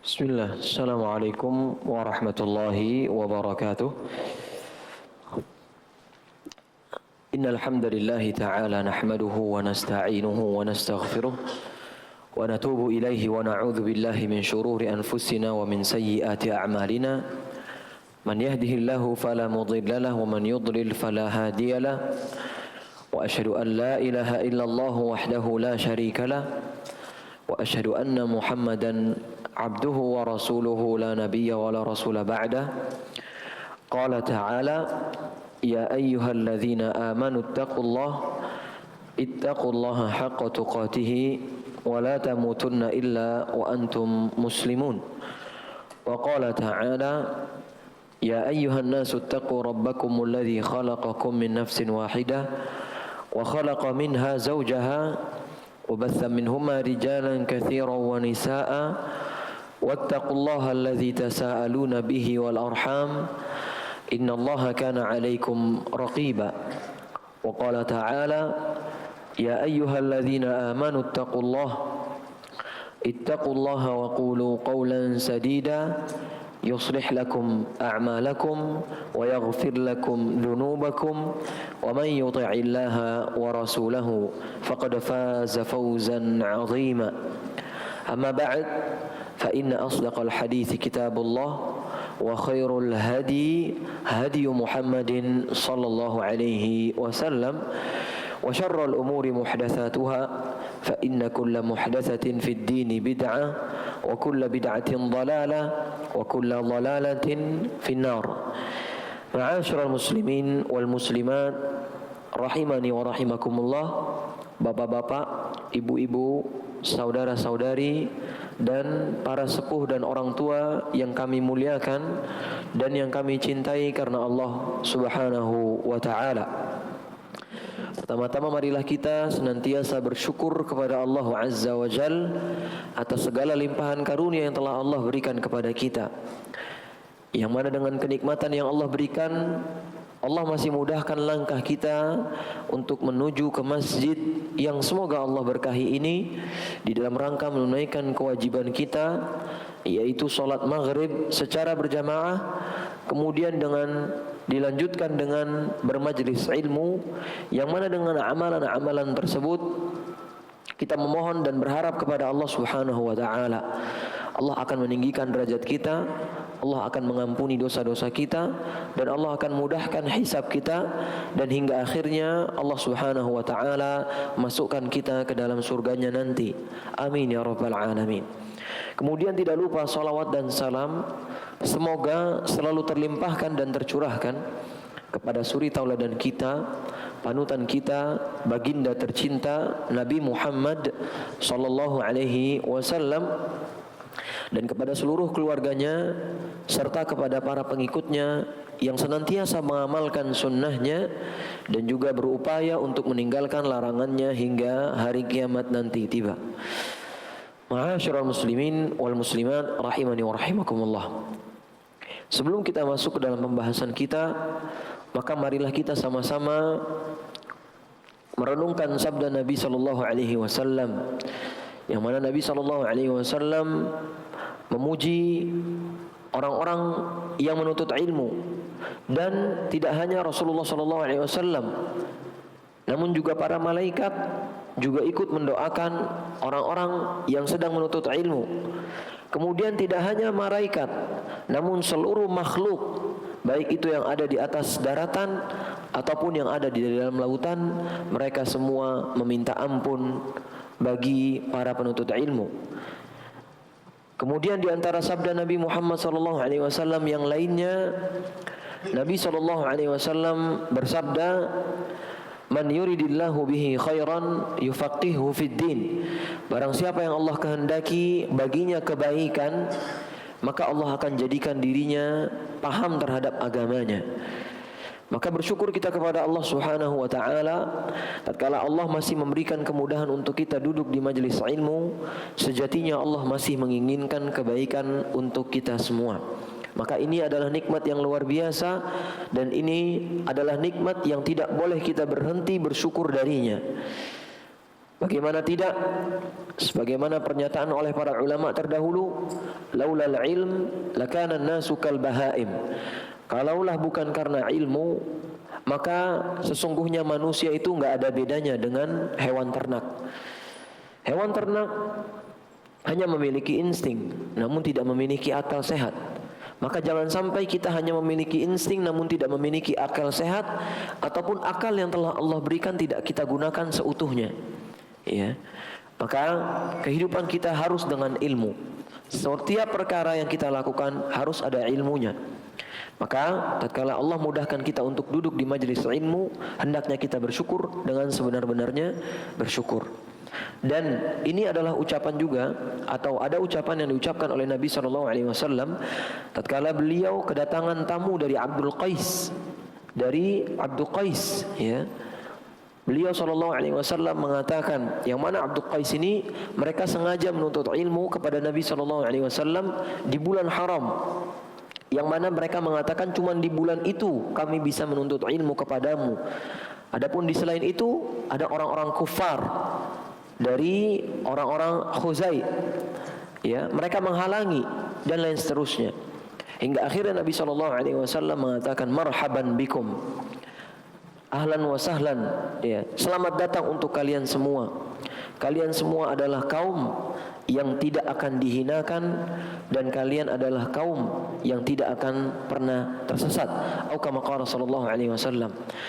Bismillah, Assalamualaikum warahmatullahi wabarakatuh. Innal hamdalillah ta'ala nahmaduhu wa nasta'inuhu wa nastaghfiruh wa natubu ilaihi wa na'udzu billahi min shururi anfusina wa min sayyiati a'malina. Man yahdihillahu fala mudilla lahu wa man yudlil fala hadiya lahu. Wa asyhadu an la ilaha illallah wahdahu la syarika lahu wa asyhadu anna Muhammadan abduhu wa rasuluhu la nabiyya wa la rasula ba'dah. Qala ta'ala ya ayyuhalladzina amanu ittaqullaha haqqa tuqatih wa la tamutunna illa wa antum muslimun. Wa qala ta'ala ya ayyuhan nasu ittaqu rabbakumul ladzi khalaqakum min nafsin wahidah wa khalaqa minha zawjaha wa batha minhuma rijalan katsiran wa nisaa'a wattaqullaha alladzi tasaaluna bihi wal arham innallaha kana 'alaikum raqiba. Wa qala ta'ala ya ayyuhalladzina amanu ittaqullaha wa qulu qawlan sadida yuslih lakum a'malakum wa yaghfir lakum dhunubakum wa man yuti'illaha wa rasulahu faqad faza fawzan 'azima. Amma ba'd fa inna asdaqal hadithi kitabullah wa khairul hadi Muhammadin sallallahu alaihi wasallam wa syarrul umuri muhdatsatuha fa inna kulla muhdatsatin fid dini bid'ah wa kulla bid'atin dhalalah wa kulla dhalalatin finnar. Ma'asyiral muslimin wal muslimat rahimani wa rahimakumullah. Bapak-bapak, ibu-ibu, saudara-saudari dan para sepuh dan orang tua yang kami muliakan dan yang kami cintai karena Allah Subhanahu wa taala. Pertama-tama marilah kita senantiasa bersyukur kepada Allah Azza wa Jal atas segala limpahan karunia yang telah Allah berikan kepada kita. Yang mana dengan kenikmatan yang Allah berikan, Allah masih mudahkan langkah kita untuk menuju ke masjid yang semoga Allah berkahi ini di dalam rangka menunaikan kewajiban kita, yaitu sholat maghrib secara berjamaah, kemudian dilanjutkan dengan bermajlis ilmu, yang mana dengan amalan-amalan tersebut kita memohon dan berharap kepada Allah Subhanahu wa taala. Allah akan meninggikan derajat kita, Allah akan mengampuni dosa-dosa kita, dan Allah akan mudahkan hisab kita, dan hingga akhirnya Allah Subhanahu wa taala masukkan kita ke dalam surganya nanti. Amin ya rabbal alamin. Kemudian tidak lupa salawat dan salam semoga selalu terlimpahkan dan tercurahkan kepada suri tauladan kita, panutan kita, baginda tercinta Nabi Muhammad sallallahu alaihi wasallam, dan kepada seluruh keluarganya serta kepada para pengikutnya yang senantiasa mengamalkan sunnahnya dan juga berupaya untuk meninggalkan larangannya hingga hari kiamat nanti tiba. Ma'asyiral muslimin wal muslimat rahimani wa rahimakumullah. Sebelum kita masuk ke dalam pembahasan kita, maka marilah kita sama-sama merenungkan sabda Nabi sallallahu alaihi wasallam, yang mana Nabi sallallahu alaihi wasallam memuji orang-orang yang menuntut ilmu, dan tidak hanya Rasulullah sallallahu alaihi wasallam, namun juga para malaikat juga ikut mendoakan orang-orang yang sedang menuntut ilmu. Kemudian tidak hanya malaikat, namun seluruh makhluk, baik itu yang ada di atas daratan ataupun yang ada di dalam lautan, mereka semua meminta ampun bagi para penuntut ilmu. Kemudian di antara sabda Nabi Muhammad SAW yang lainnya, Nabi SAW bersabda, man yuridillahu bihi khairan yufaqihu fid din. Barang siapa yang Allah kehendaki baginya kebaikan, maka Allah akan jadikan dirinya paham terhadap agamanya. Maka bersyukur kita kepada Allah Subhanahu wa taala tatkala Allah masih memberikan kemudahan untuk kita duduk di majelis ilmu. Sejatinya Allah masih menginginkan kebaikan untuk kita semua. Maka ini adalah nikmat yang luar biasa, dan ini adalah nikmat yang tidak boleh kita berhenti bersyukur darinya. Bagaimana tidak? Sebagaimana pernyataan oleh para ulama terdahulu, laulal ilm lakana an-nasu kal bahaim. Kalaulah bukan karena ilmu, maka sesungguhnya manusia itu enggak ada bedanya dengan hewan ternak. Hewan ternak hanya memiliki insting, namun tidak memiliki akal sehat. Maka jangan sampai kita hanya memiliki insting namun tidak memiliki akal sehat, ataupun akal yang telah Allah berikan tidak kita gunakan seutuhnya. Ya. Maka kehidupan kita harus dengan ilmu. Setiap perkara yang kita lakukan harus ada ilmunya. Maka tatkala Allah mudahkan kita untuk duduk di majelis ilmu, hendaknya kita bersyukur dengan sebenar-benarnya bersyukur. Dan ini adalah ucapan juga, atau ada ucapan yang diucapkan oleh Nabi SAW tatkala beliau kedatangan tamu dari Abdul Qais, ya. Beliau SAW mengatakan, yang mana Abdul Qais ini mereka sengaja menuntut ilmu kepada Nabi SAW di bulan haram, yang mana mereka mengatakan cuma di bulan itu kami bisa menuntut ilmu kepadamu. Adapun di selain itu ada orang-orang kufar dari orang-orang Khuzai, ya, mereka menghalangi dan lain seterusnya. Hingga akhirnya Nabi SAW mengatakan, marhaban bikum, ahlan wa sahlan, ya, selamat datang untuk kalian semua. Kalian semua adalah kaum yang tidak akan dihinakan, dan kalian adalah kaum yang tidak akan pernah tersesat. Atau kama qala sallallahu alaihi wasallam.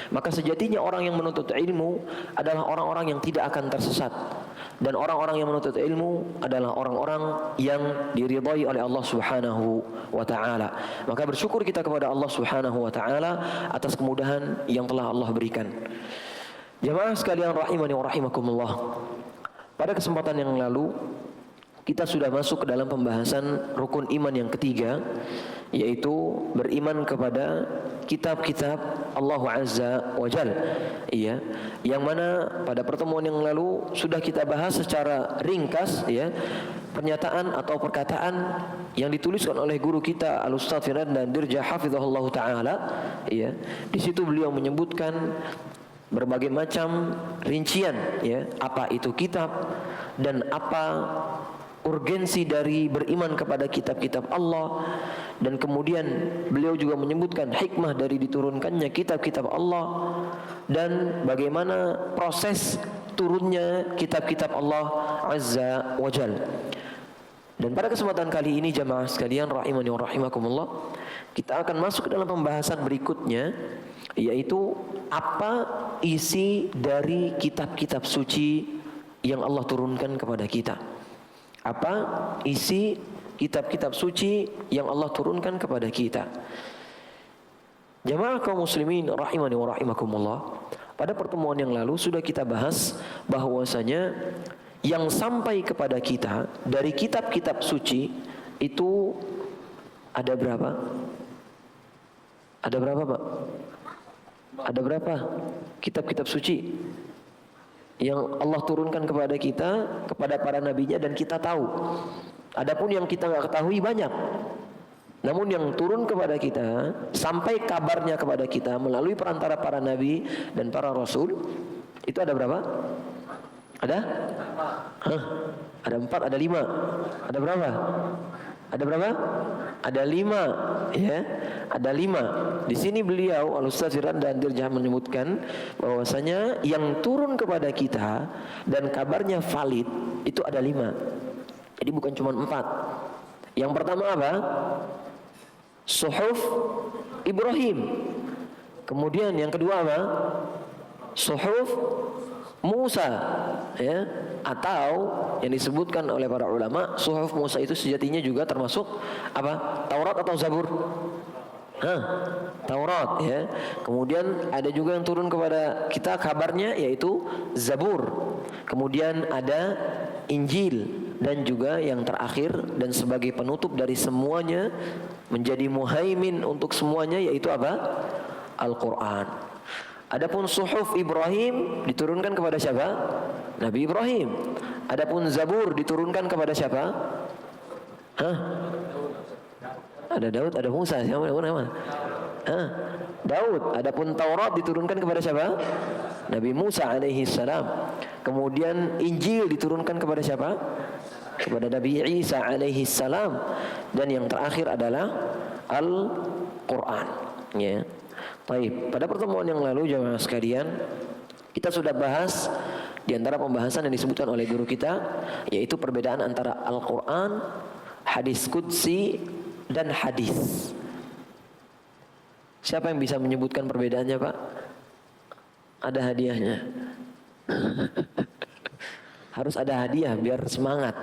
Maka sejatinya orang yang menuntut ilmu adalah orang-orang yang tidak akan tersesat, dan orang-orang yang menuntut ilmu adalah orang-orang yang diridhai oleh Allah Subhanahu wa taala. Maka bersyukur kita kepada Allah Subhanahu wa taala atas kemudahan yang telah Allah berikan. Jamaah sekalian rahimani wa rahimakumullah. Pada kesempatan yang lalu kita sudah masuk ke dalam pembahasan rukun iman yang ketiga, yaitu beriman kepada kitab-kitab Allah Azza wa Jal. Iya, yang mana pada pertemuan yang lalu sudah kita bahas secara ringkas, ya, pernyataan atau perkataan yang dituliskan oleh guru kita Al-Ustaz Firdan Dirja hafizahullah taala. Iya, di situ beliau menyebutkan berbagai macam rincian, ya, apa itu kitab dan apa urgensi dari beriman kepada kitab-kitab Allah. Dan kemudian beliau juga menyebutkan hikmah dari diturunkannya kitab-kitab Allah dan bagaimana proses turunnya kitab-kitab Allah Azza wa Jal. Dan pada kesempatan kali ini jamaah sekalian rahimani wa rahimakumullah, kita akan masuk ke dalam pembahasan berikutnya, yaitu apa isi dari kitab-kitab suci yang Allah turunkan kepada kita. Apa isi kitab-kitab suci yang Allah turunkan kepada kita. Jamaah kaum muslimin rahimani wa rahimakumullah, pada pertemuan yang lalu sudah kita bahas bahwasanya yang sampai kepada kita dari kitab-kitab suci itu ada berapa? Ada berapa, Pak? Ada berapa kitab-kitab suci yang Allah turunkan kepada kita, kepada para nabinya, dan kita tahu. Adapun yang kita nggak ketahui banyak. Namun yang turun kepada kita, sampai kabarnya kepada kita melalui perantara para nabi dan para rasul, itu ada berapa? Ada? Hah? Ada 4, ada 5. Ada berapa? Ada berapa? Ada 5, ya. Ada 5. Di sini beliau Al-Ustaz Firdan Dirja menyebutkan bahwasanya yang turun kepada kita dan kabarnya valid itu ada 5. Jadi bukan cuma 4. Yang pertama apa? Suhuf Ibrahim. Kemudian yang kedua apa? Suhuf Musa, ya, atau yang disebutkan oleh para ulama suhuf Musa itu sejatinya juga termasuk apa? Taurat atau Zabur? Taurat, ya. Kemudian ada juga yang turun kepada kita kabarnya yaitu Zabur. Kemudian ada Injil, dan juga yang terakhir dan sebagai penutup dari semuanya menjadi muhaimin untuk semuanya yaitu apa? Al-Qur'an. Adapun suhuf Ibrahim diturunkan kepada siapa? Nabi Ibrahim. Adapun Zabur diturunkan kepada siapa? Ada Daud, ada Musa. Siapa nama? Daud. Adapun Taurat diturunkan kepada siapa? Nabi Musa alaihi salam. Kemudian Injil diturunkan kepada siapa? Kepada Nabi Isa alaihi salam. Dan yang terakhir adalah Al-Quran. Ya. Baik, pada pertemuan yang lalu jemaah sekalian, kita sudah bahas di antara pembahasan yang disebutkan oleh guru kita, yaitu perbedaan antara Al-Quran, hadis qudsi, dan hadis. Siapa yang bisa menyebutkan perbedaannya, Pak? Ada hadiahnya. Harus ada hadiah biar semangat.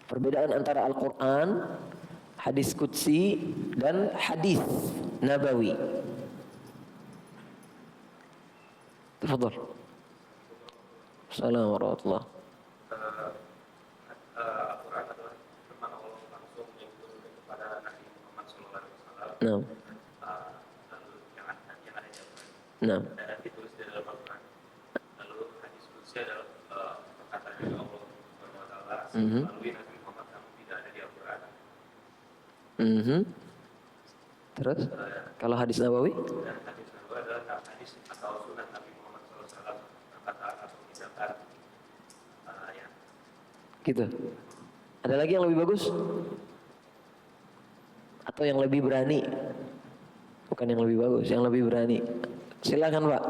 Perbedaan antara Al-Quran, hadis qudsi, dan hadis nabawi. Tafadhol. Assalamualaikum warahmatullahi Al-Quran adalah firman Allah langsung yang diturunkan kepada Nabi Muhammad SAW. Nah. Lalu yang ada di Al-Quran. Nah. Dan ditulis di dalam Al-Quran. Lalu hadis qudsi adalah perkataan dari Allah SWT melalui Nabi Muhammad yang tidak ada di Al-Quran. Terus kalau hadis nabawi? Dan hadis nabawi adalah hadis atau sunnah Nabi Muhammad SAW, perkataan atau tindakan ya. Gitu. Ada lagi yang lebih bagus? Atau yang lebih berani? Bukan yang lebih bagus, yang lebih berani. Silakan, Pak.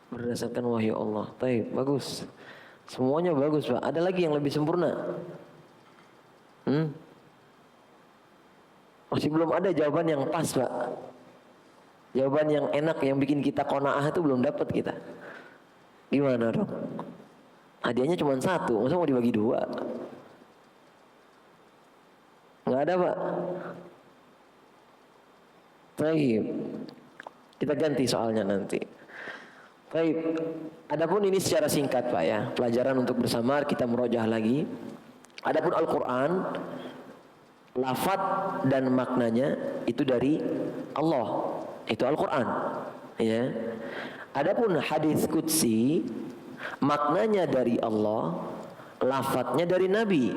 Berdasarkan wahyu Allah. Baik, bagus. Semuanya bagus, Pak. Ada lagi yang lebih sempurna? Masih belum ada jawaban yang pas, Pak. Jawaban yang enak, yang bikin kita qanaah itu belum dapat kita. Gimana dong? Hadiahnya cuma satu, masa mau dibagi dua? Nggak ada, Pak. Baik. Kita ganti soalnya nanti. Baik. Adapun ini secara singkat, Pak, ya. Pelajaran untuk bersama, kita merojah lagi. Adapun Al-Quran, lafaz dan maknanya itu dari Allah. Itu Al-Quran, ya. Adapun hadis qudsi, maknanya dari Allah, lafadznya dari Nabi.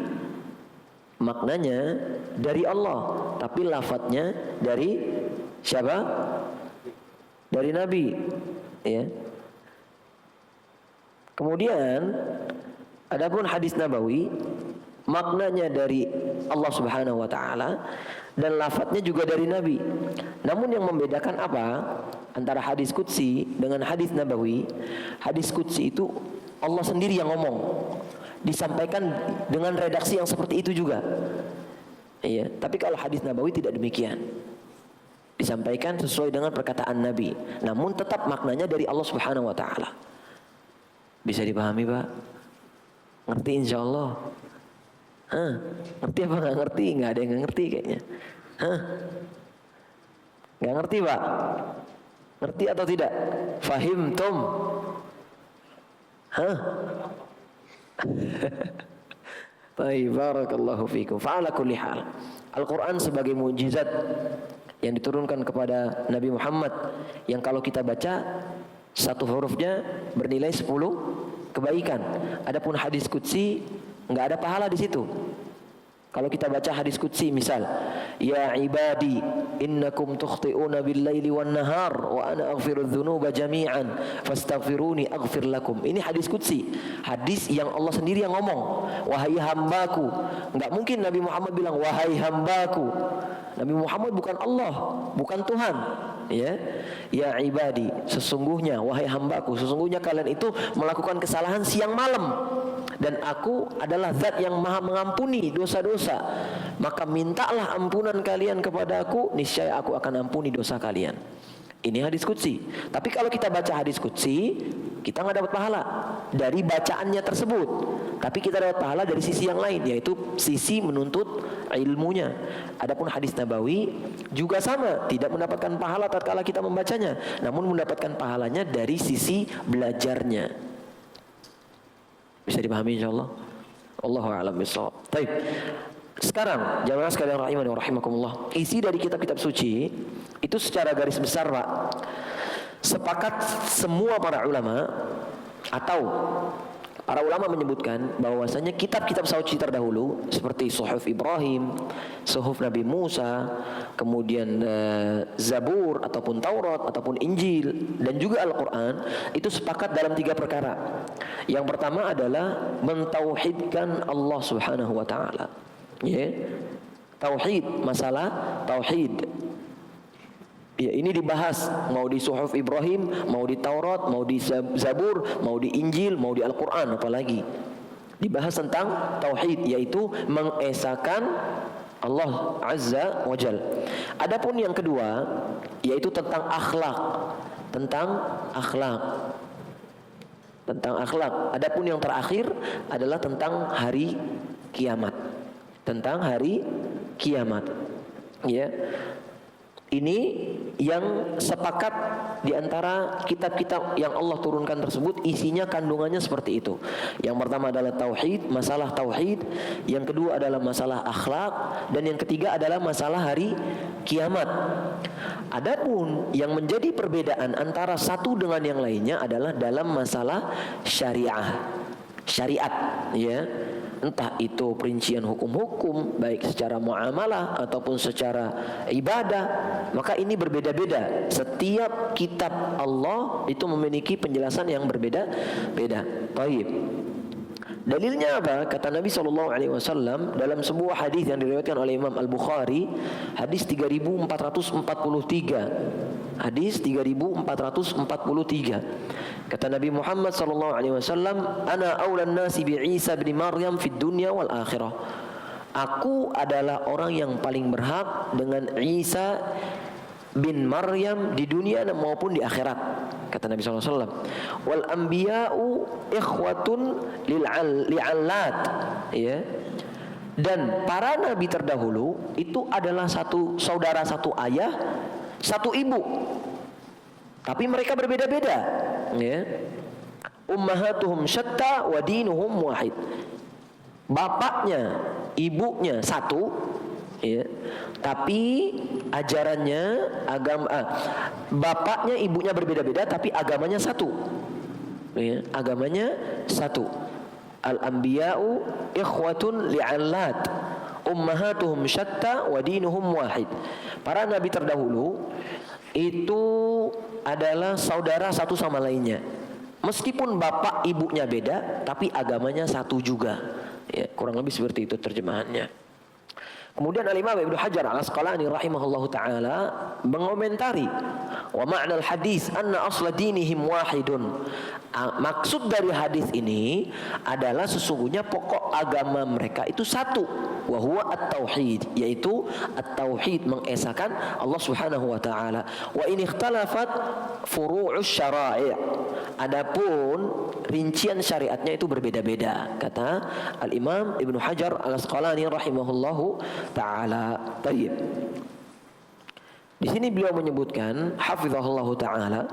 Maknanya dari Allah, tapi lafadznya dari siapa? Dari Nabi, ya. Kemudian adapun hadis nabawi, maknanya dari Allah Subhanahu wa taala dan lafadznya juga dari Nabi. Namun yang membedakan apa antara hadis qudsi dengan hadis nabawi? Hadis qudsi itu Allah sendiri yang ngomong, disampaikan dengan redaksi yang seperti itu juga. Iya, tapi kalau hadis nabawi tidak demikian. Disampaikan sesuai dengan perkataan Nabi, namun tetap maknanya dari Allah Subhanahu wa taala. Bisa dipahami, Pak? Ngerti insyaallah? Ngerti apa nggak ngerti? Nggak ada yang nggak ngerti kayaknya. Nggak ngerti, Pak? Ngerti atau tidak? Fahimtum? Baik, barakallahu fikum. Fa'ala kulli hal. Al-Quran sebagai mukjizat yang diturunkan kepada Nabi Muhammad, yang kalau kita baca satu hurufnya bernilai 10 kebaikan. Adapun hadis qudsi enggak ada pahala di situ. Kalau kita baca hadis qudsi misal, ya ibadi innakum tukhti'una bil-laili wan-nahar wa ana aghfirudz dzunuba jami'an fastaghfiruni aghfir lakum. Ini hadis qudsi, hadis yang Allah sendiri yang ngomong. Wahai hambaku, enggak mungkin Nabi Muhammad bilang wahai hambaku. Nabi Muhammad bukan Allah, bukan Tuhan, ya. Ya ibadi, sesungguhnya wahai hambaku, sesungguhnya kalian itu melakukan kesalahan siang malam, dan aku adalah zat yang maha mengampuni dosa-dosa. Maka mintalah ampunan kalian kepada aku, niscaya aku akan ampuni dosa kalian. Ini hadis qudsi. Tapi kalau kita baca hadis qudsi, kita nggak dapat pahala dari bacaannya tersebut. Tapi kita dapat pahala dari sisi yang lain, yaitu sisi menuntut ilmunya. Adapun hadis nabawi juga sama, tidak mendapatkan pahala tatkala kita membacanya, namun mendapatkan pahalanya dari sisi belajarnya. Bisa dipahami insyaallah. Wallahu a'lam bishawab. Baik. Sekarang jamaah sekalian rahimani wa rahimakumullah, isi dari kitab-kitab suci itu secara garis besar Pak, sepakat semua para ulama atau para ulama menyebutkan bahwasanya kitab-kitab suci terdahulu seperti Suhuf Ibrahim, Suhuf Nabi Musa, kemudian Zabur ataupun Taurat ataupun Injil dan juga Al-Quran itu sepakat dalam 3 perkara. Yang pertama adalah mentauhidkan Allah Subhanahu wa taala. Ya. Tauhid, masalah tauhid. Ya, ini dibahas mau di Suhuf Ibrahim, mau di Taurat, mau di Zabur, mau di Injil, mau di Al-Quran, apalagi dibahas tentang tauhid, yaitu mengesakan Allah Azza wa Jal. Adapun yang kedua yaitu tentang akhlak, tentang akhlak. Adapun yang terakhir adalah tentang hari kiamat, ya. Ini yang sepakat di antara kitab-kitab yang Allah turunkan tersebut, isinya kandungannya seperti itu. Yang pertama adalah tauhid, masalah tauhid. Yang kedua adalah masalah akhlak, dan yang ketiga adalah masalah hari kiamat. Adapun yang menjadi perbedaan antara satu dengan yang lainnya adalah dalam masalah syariat, ya. Entah itu perincian hukum-hukum baik secara muamalah ataupun secara ibadah, maka ini berbeda-beda. Setiap kitab Allah itu memiliki penjelasan yang berbeda-beda. Baik. Dalilnya apa? Kata Nabi SAW dalam sebuah hadis yang diriwayatkan oleh Imam Al-Bukhari, hadis 3443. Hadis 3443. Kata Nabi Muhammad SAW, "Ana aulan nasi bi Isa bin Maryam fid dunya wal akhirah." Aku adalah orang yang paling berhak dengan Isa bin Maryam di dunia maupun di akhirat. Kata Nabi SAW, "Wal anbiya'u ikhwatun li'allat." Ya. Dan para nabi terdahulu itu adalah satu saudara, satu ayah, satu ibu. Tapi mereka berbeda-beda, ya. Ummahatuhum syatta wa dinuhum wahid. Bapaknya, ibunya satu, ya. Tapi ajarannya bapaknya, ibunya berbeda-beda tapi agamanya satu. Ya, agamanya satu. Al-anbiya'u ikhwatun li'allat. Ummahatuhum syatta wa dinuhum wahid. Para nabi terdahulu itu adalah saudara satu sama lainnya. Meskipun bapak ibunya beda, tapi agamanya satu juga. Ya, kurang lebih seperti itu terjemahannya. Kemudian Al-Imam Ibnu Hajar Al-Asqalani rahimahullahu taala mengomentari, wa ma'na al-hadis anna asla dinihim wahidun. Maksud dari hadis ini adalah sesungguhnya pokok agama mereka itu satu, wa huwa at-tauhid, yaitu at-tauhid, mengesakan Allah Subhanahu wa taala. Wa in ikhtalafat furu'us syara'i'. Adapun rincian syariatnya itu berbeda-beda, kata Al-Imam Ibnu Hajar Al-Asqalani rahimahullahu ta'ala. Tayyib. Di sini beliau menyebutkan, hafizahullahu ta'ala,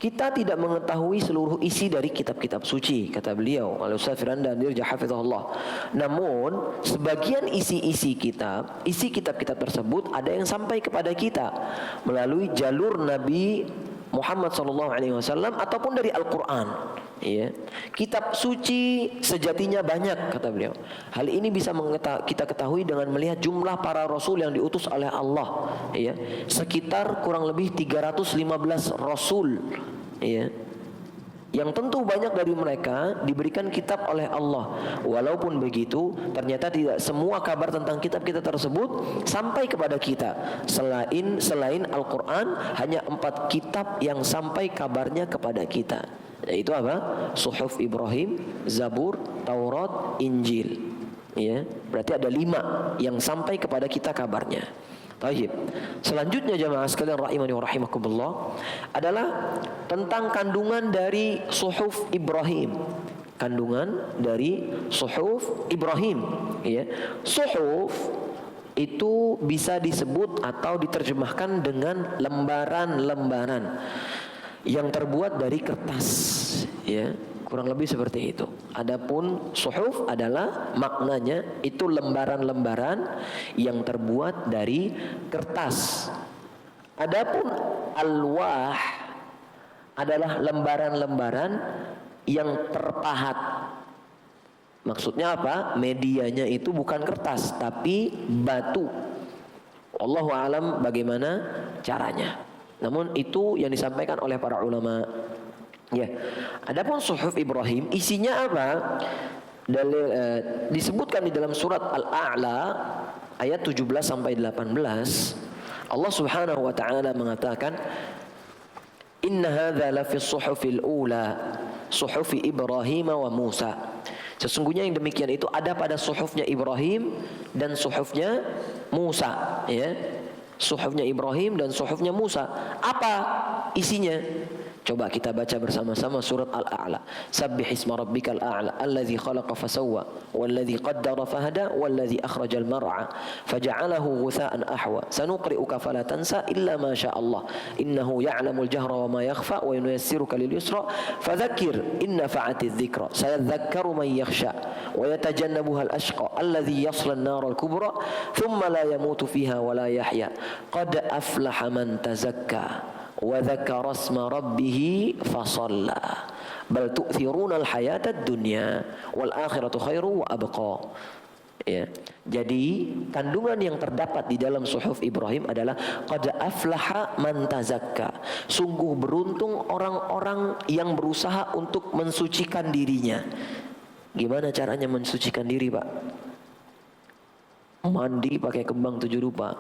kita tidak mengetahui seluruh isi dari kitab-kitab suci, kata beliau, Al-Ustaz Firanda Dirja hafizahullah. Namun sebagian isi kitab-kitab tersebut ada yang sampai kepada kita melalui jalur Nabi Muhammad SAW ataupun dari Al-Quran. Ya. Kitab suci sejatinya banyak, kata beliau. Hal ini bisa kita ketahui dengan melihat jumlah para rasul yang diutus oleh Allah. Ya. Sekitar kurang lebih 315 rasul. Ya. Yang tentu banyak dari mereka diberikan kitab oleh Allah. Walaupun begitu, ternyata tidak semua kabar tentang kitab-kitab tersebut sampai kepada kita. Selain Al-Quran, hanya 4 kitab yang sampai kabarnya kepada kita. Yaitu apa? Suhuf Ibrahim, Zabur, Taurat, Injil. Ya, berarti ada 5 yang sampai kepada kita kabarnya. Baik. Selanjutnya jamaah sekalian rahimani wa rahimakumullah adalah tentang kandungan dari Suhuf Ibrahim. Kandungan dari Suhuf Ibrahim, ya. Suhuf itu bisa disebut atau diterjemahkan dengan lembaran-lembaran. yang terbuat dari kertas, ya. Kurang lebih seperti itu. Adapun suhuf adalah maknanya itu lembaran-lembaran yang terbuat dari kertas. Adapun alwah adalah lembaran-lembaran yang terpahat. Maksudnya apa? Medianya itu bukan kertas tapi batu. Wallahu a'lam bagaimana caranya. Namun itu yang disampaikan oleh para ulama. Ya. Adapun suhuf Ibrahim isinya apa? Disebutkan di dalam surat Al-A'la ayat 17 sampai 18. Allah Subhanahu wa taala mengatakan, "Inna hadza la fi suhufil ula, suhufi Ibrahim wa Musa." Sesungguhnya yang demikian itu ada pada suhufnya Ibrahim dan suhufnya Musa, ya. Suhufnya Ibrahim dan suhufnya Musa. Apa isinya? Coba kita baca bersama-sama surat Al-A'la. Sabbih isma rabbikal a'la alladzi khalaqa fasawwa walladzi qaddara fahada walladzi akhrajal mar'a faja'alahu ghutha'an ahwa sanuqri'uka fala tansa illa ma syaa Allah innahu ya'lamul jahra wa ma yakhfa wa yuyassiruka lil yusra fadhakkir in nafa'atiz dzikra sayadhakkaru man yakhsha wa yatajannabuhal ashqa alladzi yasla an-nar al-kubra thumma la yamutu fiha wa la yahya qad aflaha man tazakka wa dzakara asma rabbih fasalla bal tu'thiruna al-hayatad dunya wal akhiratu khairu wa abqa. Ya. Jadi kandungan yang terdapat di dalam suhuf Ibrahim adalah qad aflaha man tazakka. Sungguh beruntung orang-orang yang berusaha untuk mensucikan dirinya. Gimana caranya mensucikan diri, Pak? Mandi pakai kembang 7 rupa.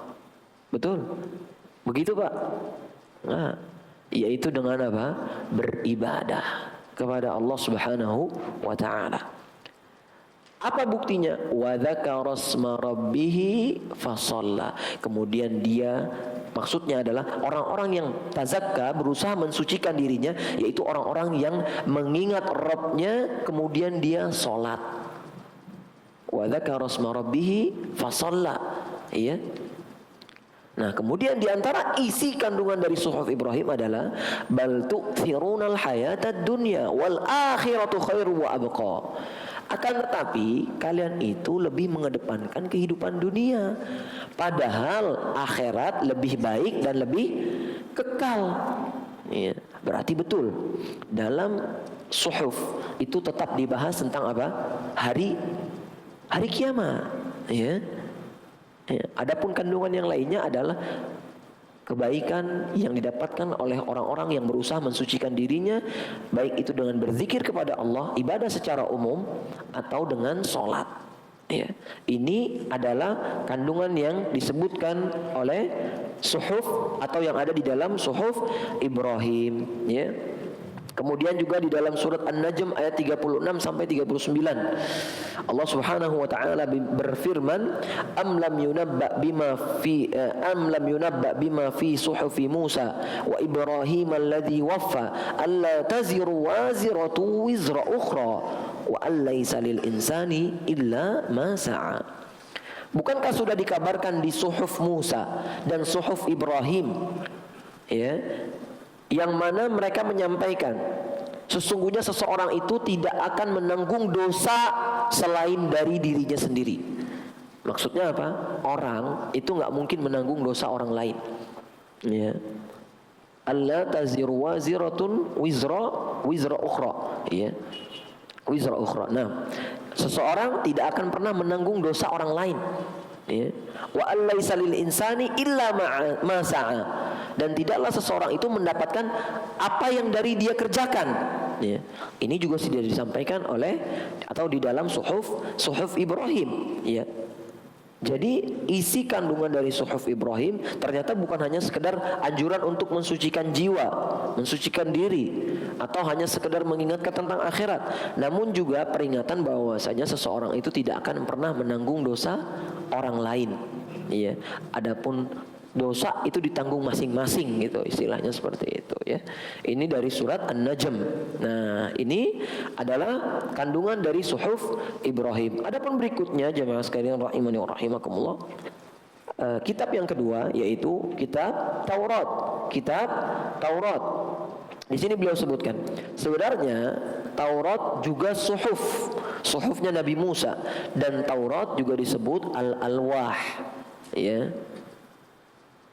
Betul? Begitu, Pak? Nah, yaitu dengan apa? Beribadah kepada Allah Subhanahu wa taala. Apa buktinya? Wa dzakara asma rabbih fasalla. Kemudian dia, maksudnya adalah orang-orang yang tazakka, berusaha mensucikan dirinya, yaitu orang-orang yang mengingat Rabbnya kemudian dia salat. Wa dzakara asma rabbih fasalla. Iya. Nah, kemudian diantara isi kandungan dari suhuf Ibrahim adalah bal tu'thirunal hayatad dunya wal akhiratu khairu wa abqa. Akan tetapi kalian itu lebih mengedepankan kehidupan dunia, padahal akhirat lebih baik dan lebih kekal. Ya, berarti betul dalam suhuf itu tetap dibahas tentang apa? Hari kiamat, ya. Ya, adapun kandungan yang lainnya adalah kebaikan yang didapatkan oleh orang-orang yang berusaha mensucikan dirinya, baik itu dengan berzikir kepada Allah, ibadah secara umum, atau dengan sholat. Ya, ini adalah kandungan yang disebutkan oleh suhuf atau yang ada di dalam suhuf Ibrahim. Ya. Kemudian juga di dalam surat An-Najm ayat 36 sampai 39 Allah Subhanahu wa taala berfirman, am lam yunabba bima fi suhufi Musa wa Ibrahim alladhi waffa alla taziru waziratu wizra ukhra wa allaysa lil insani illa ma sa'a. Bukankah sudah dikabarkan di suhuf Musa dan suhuf Ibrahim, ya, yang mana mereka menyampaikan sesungguhnya seseorang itu tidak akan menanggung dosa selain dari dirinya sendiri. Maksudnya apa? Orang itu nggak mungkin menanggung dosa orang lain. Ya. Alla taziru waziratun wizra ukhra. Ya. Wizra ukhra. Nah, seseorang tidak akan pernah menanggung dosa orang lain. Ya. Wa allaysa lil insani illa ma sa'a. Dan tidaklah seseorang itu mendapatkan apa yang dari dia kerjakan. Ya. Ini juga sudah disampaikan oleh atau di dalam suhuf Ibrahim. Ya. Jadi isi kandungan dari suhuf Ibrahim ternyata bukan hanya sekedar anjuran untuk mensucikan jiwa, mensucikan diri, atau hanya sekedar mengingatkan tentang akhirat, namun juga peringatan bahwasanya seseorang itu tidak akan pernah menanggung dosa orang lain. Iya. Adapun dosa itu ditanggung masing-masing, gitu istilahnya seperti itu, ya. Ini dari surat An-Najm. Nah, ini adalah kandungan dari suhuf Ibrahim. Adapun berikutnya jemaah sekalian rahimani wa rahimakumullah, kitab yang kedua yaitu kitab Taurat. Di sini beliau sebutkan, sebenarnya Taurat juga suhufnya Nabi Musa, dan Taurat juga disebut al-alwah, ya.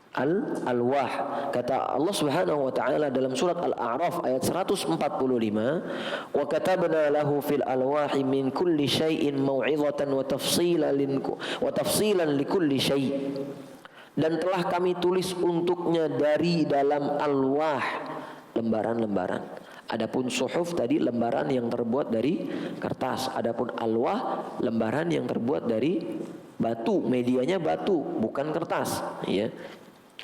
Al-alwah. Kata Allah Subhanahu wa taala dalam surat Al-A'raf ayat 145, "Wa katabna lahu fil alwahi min kulli syai'in mau'izatan wa tafsilan likulli syai'." Dan telah kami tulis untuknya dari dalam alwah, lembaran-lembaran. Adapun suhuf tadi lembaran yang terbuat dari kertas. Adapun alwah lembaran yang terbuat dari batu, medianya batu, bukan kertas, ya.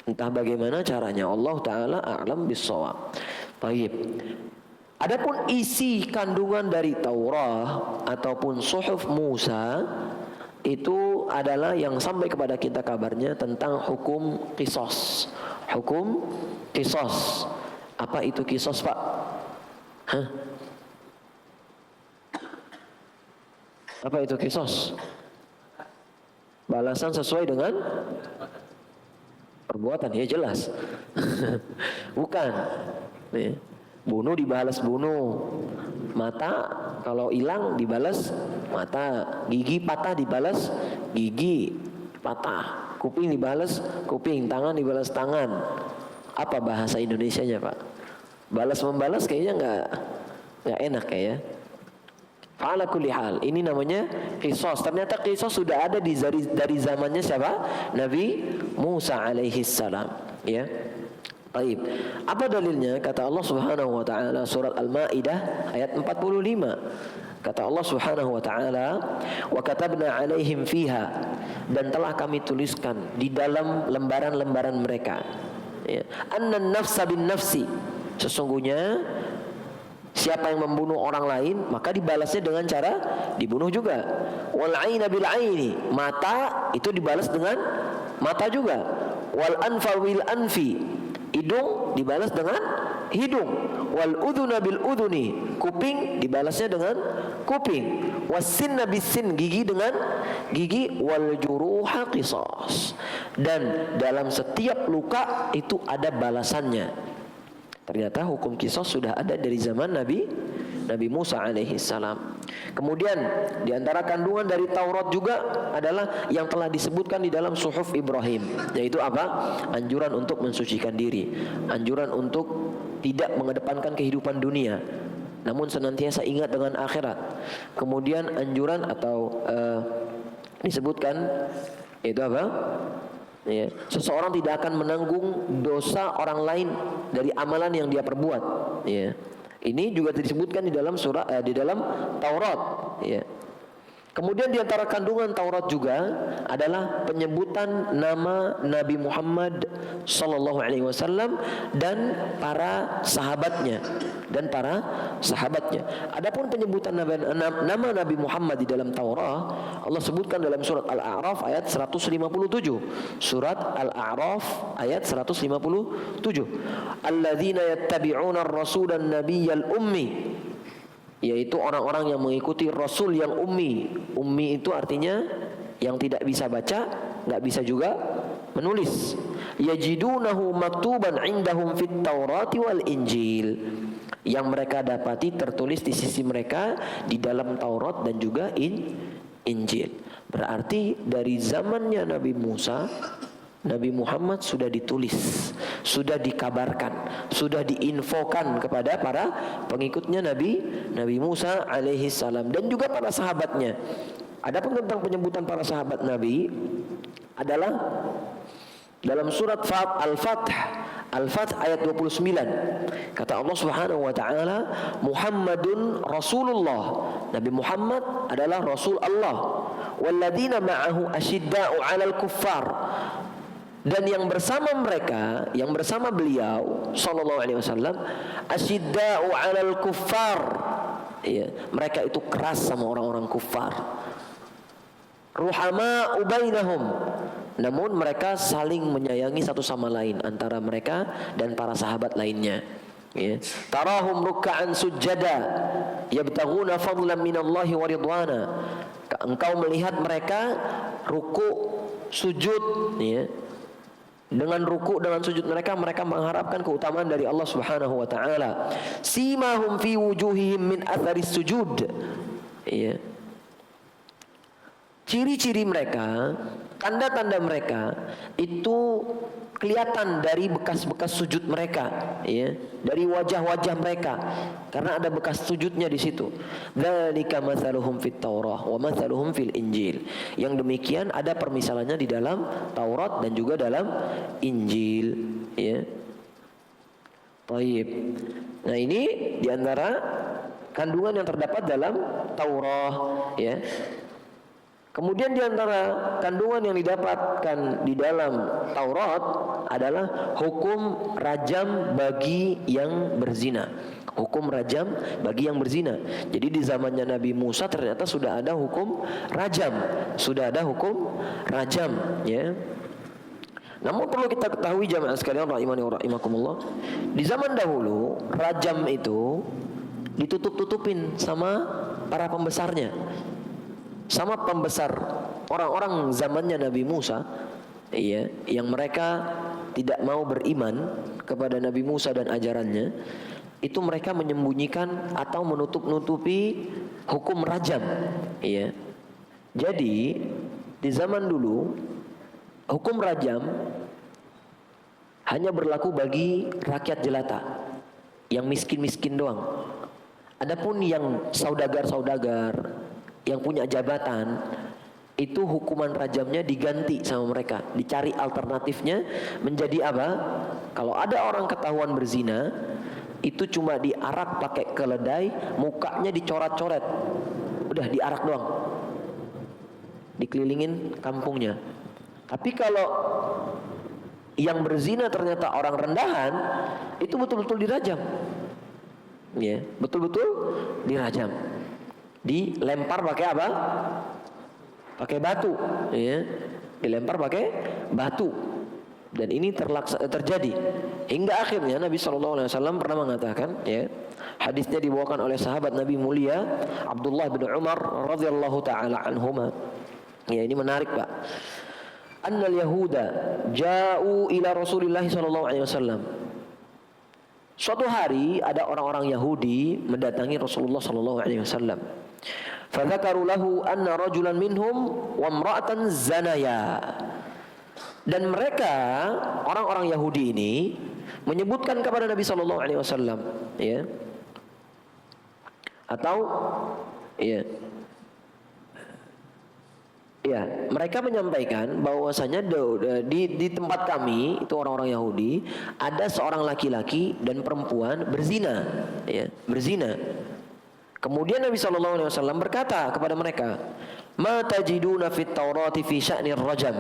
Entah bagaimana caranya, Allah taala a'lam bis-shawab. Baik. Adapun isi kandungan dari Taurat ataupun suhuf Musa itu adalah yang sampai kepada kita kabarnya tentang hukum qisas. Hukum qisas. Apa itu qisas, Pak? Hah? Apa itu qisas? Balasan sesuai dengan perbuatan, ya jelas. Bukan. Nih, bunuh dibalas bunuh. Mata kalau hilang dibalas mata. Gigi patah dibalas gigi patah. Kuping dibalas kuping. Tangan dibalas tangan. Apa bahasa Indonesianya, Pak? Balas membalas kayaknya nggak enak ya. Ala kulli hal, ini namanya qisas. Ternyata qisas sudah ada dari zamannya siapa? Nabi Musa alaihi salam, ya. Baik. Apa dalilnya? Kata Allah Subhanahu wa taala surat Al-Maidah ayat 45. Kata Allah Subhanahu wa taala, "Wa katabna 'alaihim fiha," dan telah kami tuliskan di dalam lembaran-lembaran mereka, ya, annan nafsa bin nafsi, sesungguhnya siapa yang membunuh orang lain maka dibalasnya dengan cara dibunuh juga. Wal aina bil aini, mata itu dibalas dengan mata juga. Wal anfa bil anfi, hidung dibalas dengan hidung. Wal udhuna bil udhuni, kuping dibalasnya dengan kuping. Wasinna bisin, gigi dengan gigi. Wal juruha qisas, dan dalam setiap luka itu ada balasannya. Ternyata hukum qisas sudah ada dari zaman Nabi Musa alaihi salam. Kemudian di antara kandungan dari Taurat juga adalah yang telah disebutkan di dalam suhuf Ibrahim, yaitu apa? Anjuran untuk mensucikan diri, anjuran untuk tidak mengedepankan kehidupan dunia, namun senantiasa ingat dengan akhirat. Kemudian anjuran atau disebutkan itu apa? Ya, seseorang tidak akan menanggung dosa orang lain dari amalan yang dia perbuat. Ya, ini juga disebutkan di dalam di dalam Taurat. Ya. Kemudian di antara kandungan Taurat juga adalah penyebutan nama Nabi Muhammad sallallahu alaihi wasallam dan para sahabatnya Adapun penyebutan nama Nabi Muhammad di dalam Taurat, Allah sebutkan dalam surat Al-A'raf ayat 157. Surat Al-A'raf ayat 157. Alladzina yattabi'una ar-rasulan nabiyyal ummi, yaitu orang-orang yang mengikuti Rasul yang ummi. Ummi itu artinya yang tidak bisa baca, nggak bisa juga menulis. Yajidunahu maktuban indahum fit Taurati wal Injil, yang mereka dapati tertulis di sisi mereka di dalam Taurat dan juga Injil. Berarti dari zamannya Nabi Musa, Nabi Muhammad sudah ditulis, sudah dikabarkan, sudah diinfokan kepada para pengikutnya Nabi Musa alaihi salam dan juga para sahabatnya. Adapun tentang penyebutan para sahabat Nabi adalah dalam surat Al-Fath ayat 29. Kata Allah Subhanahu wa taala, Muhammadun Rasulullah, Nabi Muhammad adalah Rasul Allah. Walladzina ma'ahu asyidda'u 'alal kuffar, dan yang bersama mereka, yang bersama beliau sallallahu alaihi wasallam, asyidda'u 'alal kuffar, ya, mereka itu keras sama orang-orang kufar. Ruhama'u bainahum, namun mereka saling menyayangi satu sama lain antara mereka dan para sahabat lainnya. Ya. Tarahum ruk'an sujada yabtaghuna fadlan minallahi wa ridwana. Engkau melihat mereka ruku, sujud, ya, Dengan ruku, dengan sujud mereka mengharapkan keutamaan dari Allah Subhanahu wa taala. Simahum fi wujuhihim min atharis sujud. Ya. Ciri-ciri mereka, tanda-tanda mereka itu kelihatan dari bekas-bekas sujud mereka, ya, dari wajah-wajah mereka, karena ada bekas sujudnya di situ. Dzalika matsaluhum fit Taurah wa matsaluhum fil Injil. Yang demikian ada permisalannya di dalam Taurat dan juga dalam Injil, ya. Baik. Nah, ini diantara kandungan yang terdapat dalam Taurat, ya. Kemudian di antara kandungan yang didapatkan di dalam Taurat adalah hukum rajam bagi yang berzina. Hukum rajam bagi yang berzina. Jadi di zamannya Nabi Musa ternyata sudah ada hukum rajam. Sudah ada hukum rajam, ya. Namun perlu kita ketahui jamaah sekalian rahimani wa rahimakumullah, di zaman dahulu rajam itu ditutup-tutupin sama para pembesarnya. Sama pembesar orang-orang zamannya Nabi Musa, iya, yang mereka tidak mau beriman kepada Nabi Musa dan ajarannya, itu mereka menyembunyikan atau menutup-nutupi hukum rajam, iya. Jadi di zaman dulu hukum rajam hanya berlaku bagi rakyat jelata, yang miskin-miskin doang. Adapun yang saudagar-saudagar, yang punya jabatan, itu hukuman rajamnya diganti sama mereka. Dicari alternatifnya menjadi apa? Kalau ada orang ketahuan berzina, itu cuma diarak pakai keledai, mukanya dicoret-coret. Udah diarak doang. Dikelilingin kampungnya. Tapi kalau yang berzina ternyata orang rendahan, itu betul-betul dirajam. Ya, betul-betul dirajam. Dilempar pakai apa? Pakai batu, ya. Dilempar pakai batu. Dan ini terjadi hingga akhirnya Nabi SAW pernah mengatakan, ya, hadisnya dibawakan oleh sahabat Nabi mulia Abdullah bin Umar radhiyallahu taala anhuma. Ya, ini menarik, Pak. Annal Yahuda ja'u ila Rasulillah SAW. Suatu hari ada orang-orang Yahudi mendatangi Rasulullah SAW. Fadzakaru lahu anna rajulan minhum wa imra'atan zanaya. Dan mereka, orang-orang Yahudi ini, menyebutkan kepada Nabi SAW, ya, atau ya, ya, mereka menyampaikan bahwasanya di tempat kami, itu orang-orang Yahudi, ada seorang laki-laki dan perempuan berzina, ya, berzina. Kemudian Nabi SAW berkata kepada mereka, "Ma tajiduna fit Taurati fi sya'nir rajam?"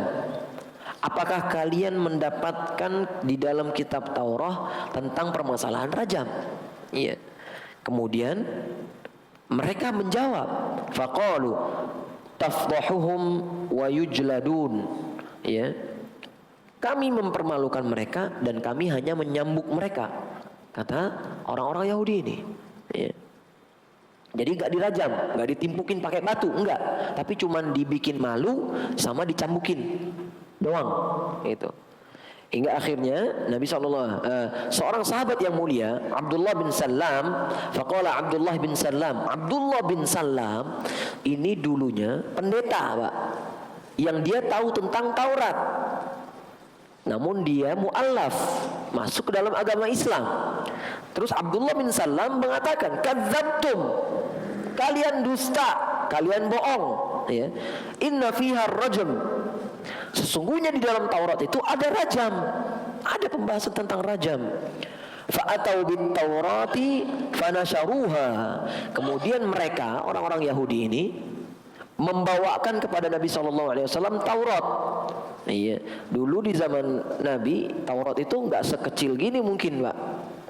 Apakah kalian mendapatkan di dalam kitab Taurat tentang permasalahan rajam? Iya. Kemudian mereka menjawab, faqalu tafdahuhum wa yujladun. Ya. Kami mempermalukan mereka dan kami hanya menyambuk mereka, kata orang-orang Yahudi ini. Ya. Jadi gak dirajam, gak ditimpukin pakai batu, enggak, tapi cuman dibikin malu sama dicambukin doang, itu. Hingga akhirnya Nabi seorang sahabat yang mulia, Abdullah bin Salam, faqala Abdullah bin Salam. Abdullah bin Salam ini dulunya pendeta, Pak, yang dia tahu tentang Taurat. Namun dia mu'allaf, masuk ke dalam agama Islam. Terus Abdullah bin Salam mengatakan, kadzabtum, kalian dusta, kalian bohong, ya. Inna fiha rajam, sesungguhnya di dalam Taurat itu ada rajam, ada pembahasan tentang rajam. Fa'atau bin Taurati fanasharuha. Kemudian mereka, orang-orang Yahudi ini, membawakan kepada Nabi SAW Taurat. Iya, dulu di zaman Nabi Taurat itu nggak sekecil gini mungkin, Pak.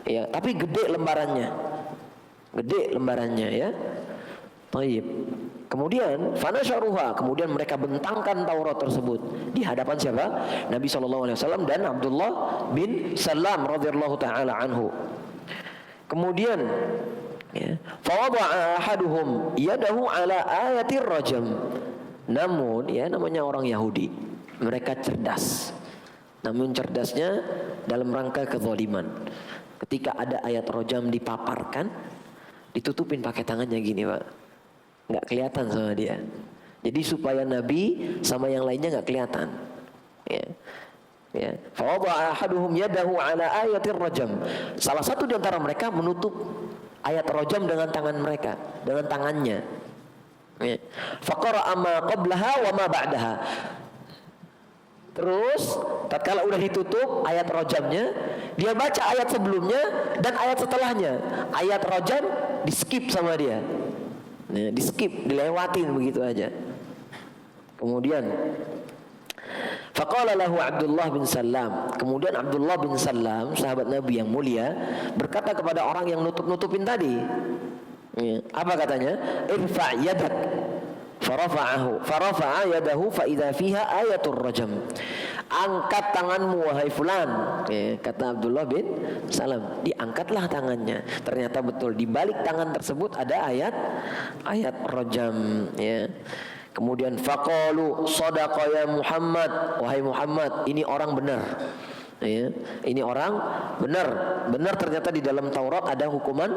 Ya, tapi gede lembarannya, ya. Taib. Kemudian fanasharuha, kemudian mereka bentangkan Taurat tersebut di hadapan siapa? Nabi SAW dan Abdullah bin Salam radhiyallahu taala anhu. Kemudian, ya, fawada'a ahaduhum yadahu ala ayatir rajam. Namun, ya, namanya orang Yahudi, mereka cerdas. namun cerdasnya dalam rangka kezaliman. Ketika ada ayat rojam dipaparkan, ditutupin pakai tangannya gini Pak, nggak kelihatan sama dia. Jadi supaya Nabi sama yang lainnya nggak kelihatan. Ya. Fawada'a ahaduhum yadahu ala ayatir rajam. Salah satu di antara mereka menutup ayat rajam dengan tangan mereka, dengan tangannya. Ya. Faqara'a ma qablaha wa ma ba'daha. Terus tatkala udah ditutup ayat rajamnya, dia baca ayat sebelumnya dan ayat setelahnya. Ayat rajam di-skip sama dia. Ya, di-skip, dilewatin begitu aja. Kemudian faqala lahu Abdullah bin Salam. Kemudian Abdullah bin Salam, sahabat Nabi yang mulia, berkata kepada orang yang nutup-nutupin tadi. Ya, apa katanya? Irfa' yadak. Farafa'a yadahu fa idza fiha ayatul rajam. Angkat tanganmu wahai fulan. Ya, kata Abdullah bin Salam, diangkatlah tangannya. Ternyata betul di balik tangan tersebut ada ayat rajam, ya. Kemudian faqalu sadaqa ya Muhammad, wahai Muhammad, ini orang benar. Ya, ini orang benar ternyata di dalam Taurat ada hukuman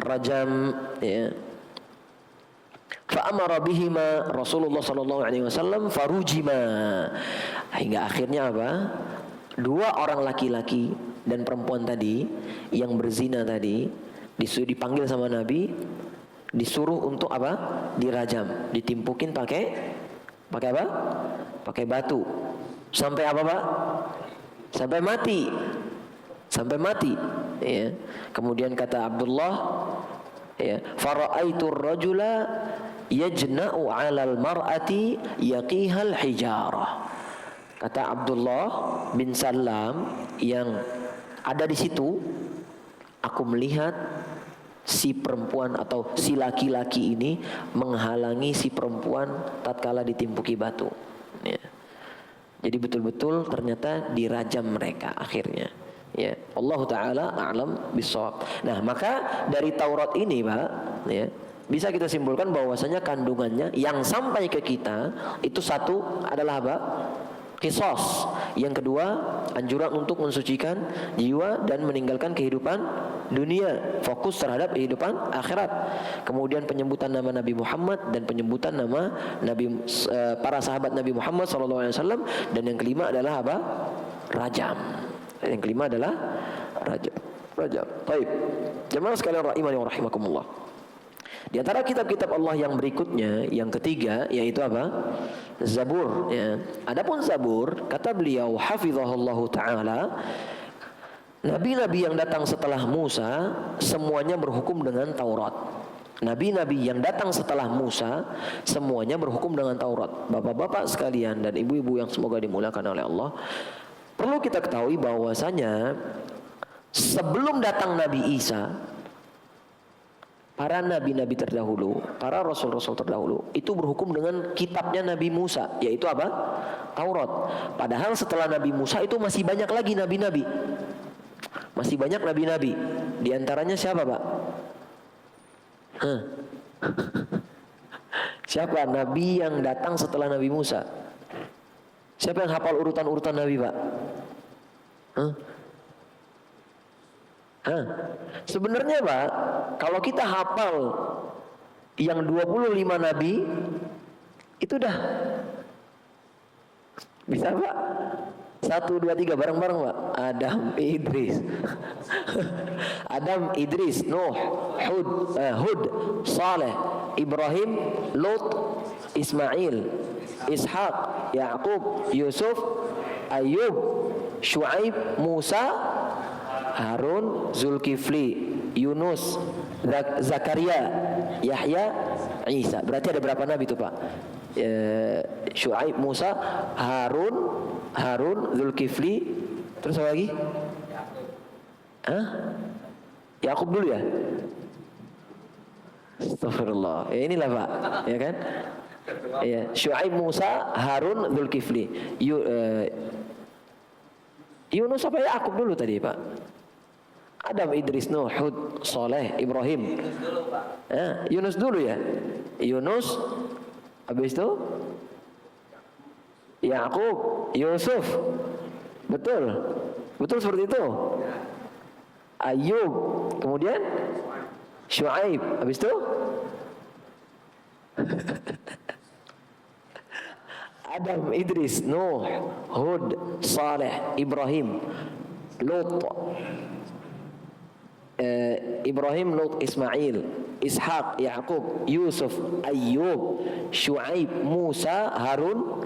rajam, ya. Fa amara bihima Rasulullah sallallahu alaihi wasallam farujima. Hingga akhirnya apa? Dua orang laki-laki dan perempuan tadi yang berzina tadi dipanggil sama Nabi, disuruh untuk apa? Dirajam, ditimpukin pakai apa? Pakai batu. Sampai apa, Pak? Sampai mati. Ya. Kemudian kata Abdullah, ya, fara'aitu ar-rajula yajna'u 'alal mar'ati yaqihal hijarah. Kata Abdullah bin Salam yang ada di situ, aku melihat si perempuan atau si laki-laki ini menghalangi si perempuan tatkala ditimpuki batu. Ya. Jadi betul-betul ternyata dirajam mereka akhirnya. Ya, Allah Ta'ala a'lam bishawab. Nah, maka dari Taurat ini, Pak, ya, bisa kita simpulkan bahwasanya kandungannya yang sampai ke kita itu satu adalah apa? Qisas. Yang kedua, anjuran untuk mensucikan jiwa dan meninggalkan kehidupan dunia, fokus terhadap kehidupan akhirat. Kemudian penyebutan nama Nabi Muhammad dan penyebutan nama para sahabat Nabi Muhammad SAW. Dan yang kelima adalah apa? Rajam. Yang kelima adalah rajam. Baik. Jemaah sekalian rahimani wa rahimakumullah. Di antara kitab-kitab Allah yang berikutnya, yang ketiga, yaitu apa? Zabur, ya. Adapun Zabur, kata beliau hafizahullahu taala, nabi-nabi yang datang setelah Musa semuanya berhukum dengan Taurat. Nabi-nabi yang datang setelah Musa semuanya berhukum dengan Taurat. Bapak-bapak sekalian dan ibu-ibu yang semoga dimuliakan oleh Allah, perlu kita ketahui bahwasanya sebelum datang Nabi Isa, para nabi-nabi terdahulu, para rasul-rasul terdahulu itu berhukum dengan kitabnya Nabi Musa, yaitu apa? Taurat. Padahal setelah Nabi Musa itu masih banyak lagi nabi-nabi. Masih banyak nabi-nabi. Di antaranya siapa, Pak? Siapa nabi yang datang setelah Nabi Musa? Siapa yang hafal urutan-urutan nabi, Pak? Sebenarnya, Pak, kalau kita hafal yang 25 nabi itu dah bisa, Pak. 1, 2, 3 bareng-bareng, Pak. Adam, Idris, Nuh, Hud, Saleh, Ibrahim, Lut, Ismail, Ishaq, Yaqub, Yusuf, Ayub, Syuaib, Musa, Harun, Zulkifli, Yunus, Zakaria, Yahya, Isa. Berarti ada berapa nabi itu, Pak? Syuaib, Musa, Harun, Zulkifli, terus apa lagi? Yakub dulu ya? Astagfirullah. Ya inilah, Pak, ya kan? Ya, Syuaib, Musa, Harun, Zulkifli. Yunus apa Yakub dulu tadi, Pak? Adam, Idris, Nuh, Hud, Saleh, Ibrahim. Yunus dulu ya. Yunus, habis itu Yakub, Yusuf, Betul. Betul seperti itu. Ayub, kemudian Syuaib, habis itu Adam, Idris, Nuh, Hud, Saleh, Ibrahim, Lut, Ibrahim, Lut, Ismail, Ishaq, Yaqub, Yusuf, Ayub, Syuaib, Musa, Harun,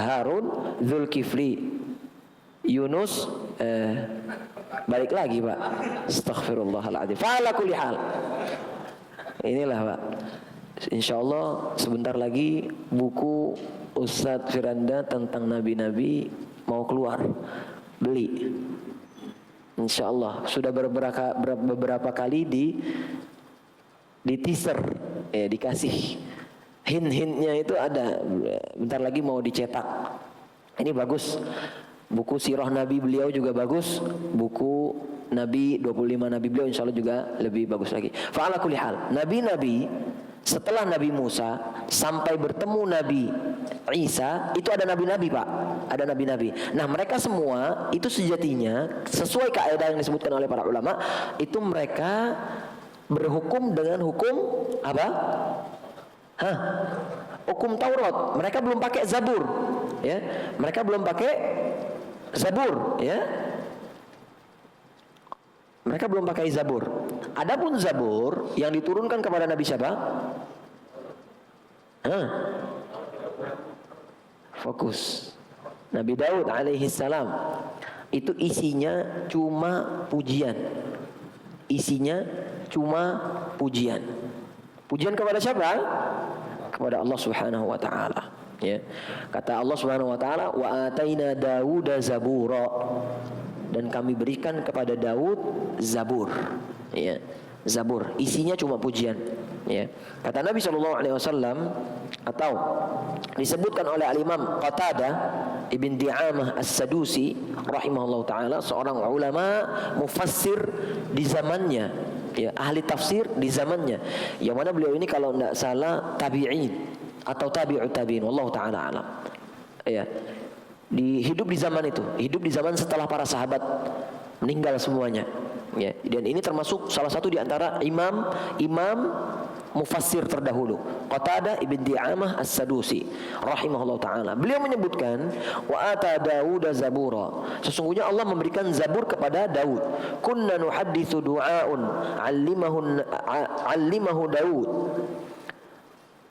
Harun, Zulkifli, Yunus, balik lagi Pak. Astaghfirullahaladzim. Fa'ala kulli hal. Inilah Pak. InsyaAllah sebentar lagi buku Ustadz Firanda tentang nabi-nabi mau keluar. Beli. InsyaAllah sudah beberapa kali di teaser, dikasih hint-hintnya itu ada. Bentar lagi mau dicetak. Ini bagus. Buku sirah Nabi beliau juga bagus. Buku Nabi 25 Nabi beliau insya Allah juga lebih bagus lagi. Fa'ala kulli hal. Nabi-nabi setelah Nabi Musa sampai bertemu Nabi Isa itu ada nabi-nabi Pak. Ada nabi-nabi. Nah mereka semua itu sejatinya sesuai kaidah yang disebutkan oleh para ulama. Itu mereka berhukum dengan hukum apa? Hukum Taurat. Mereka belum pakai Zabur, ya. Mereka belum pakai Zabur, ya. Mereka belum pakai Zabur. Adapun Zabur yang diturunkan kepada Nabi siapa? Fokus. Nabi Daud alaihi salam. Itu isinya cuma pujian. Isinya cuma pujian. Pujian kepada siapa? Kepada Allah Subhanahu wa taala, ya. Kata Allah Subhanahu wa taala, "Wa ataina Dauda zabura." Dan kami berikan kepada Daud Zabur, ya. Zabur isinya cuma pujian, ya. Kata Nabi SAW, atau disebutkan oleh Al-Imam Qatadah Ibn Di'amah As-Sadusi rahimahullah ta'ala, seorang ulama mufassir di zamannya, ya, ahli tafsir di zamannya, yang mana beliau ini kalau tidak salah tabi'in atau tabi'ut tabi'in, wallahu ta'ala alam, ya. Hidup di zaman itu, hidup di zaman setelah para sahabat meninggal semuanya, ya. Dan ini termasuk salah satu di antara imam mufassir terdahulu, Qatadah Ibn Di'amah As-Sadusi rahimahullah ta'ala. Beliau menyebutkan, wa ata Daud zabura, sesungguhnya Allah memberikan Zabur kepada Daud. Kunna nuhadditsu du'aun 'allimahu Daud.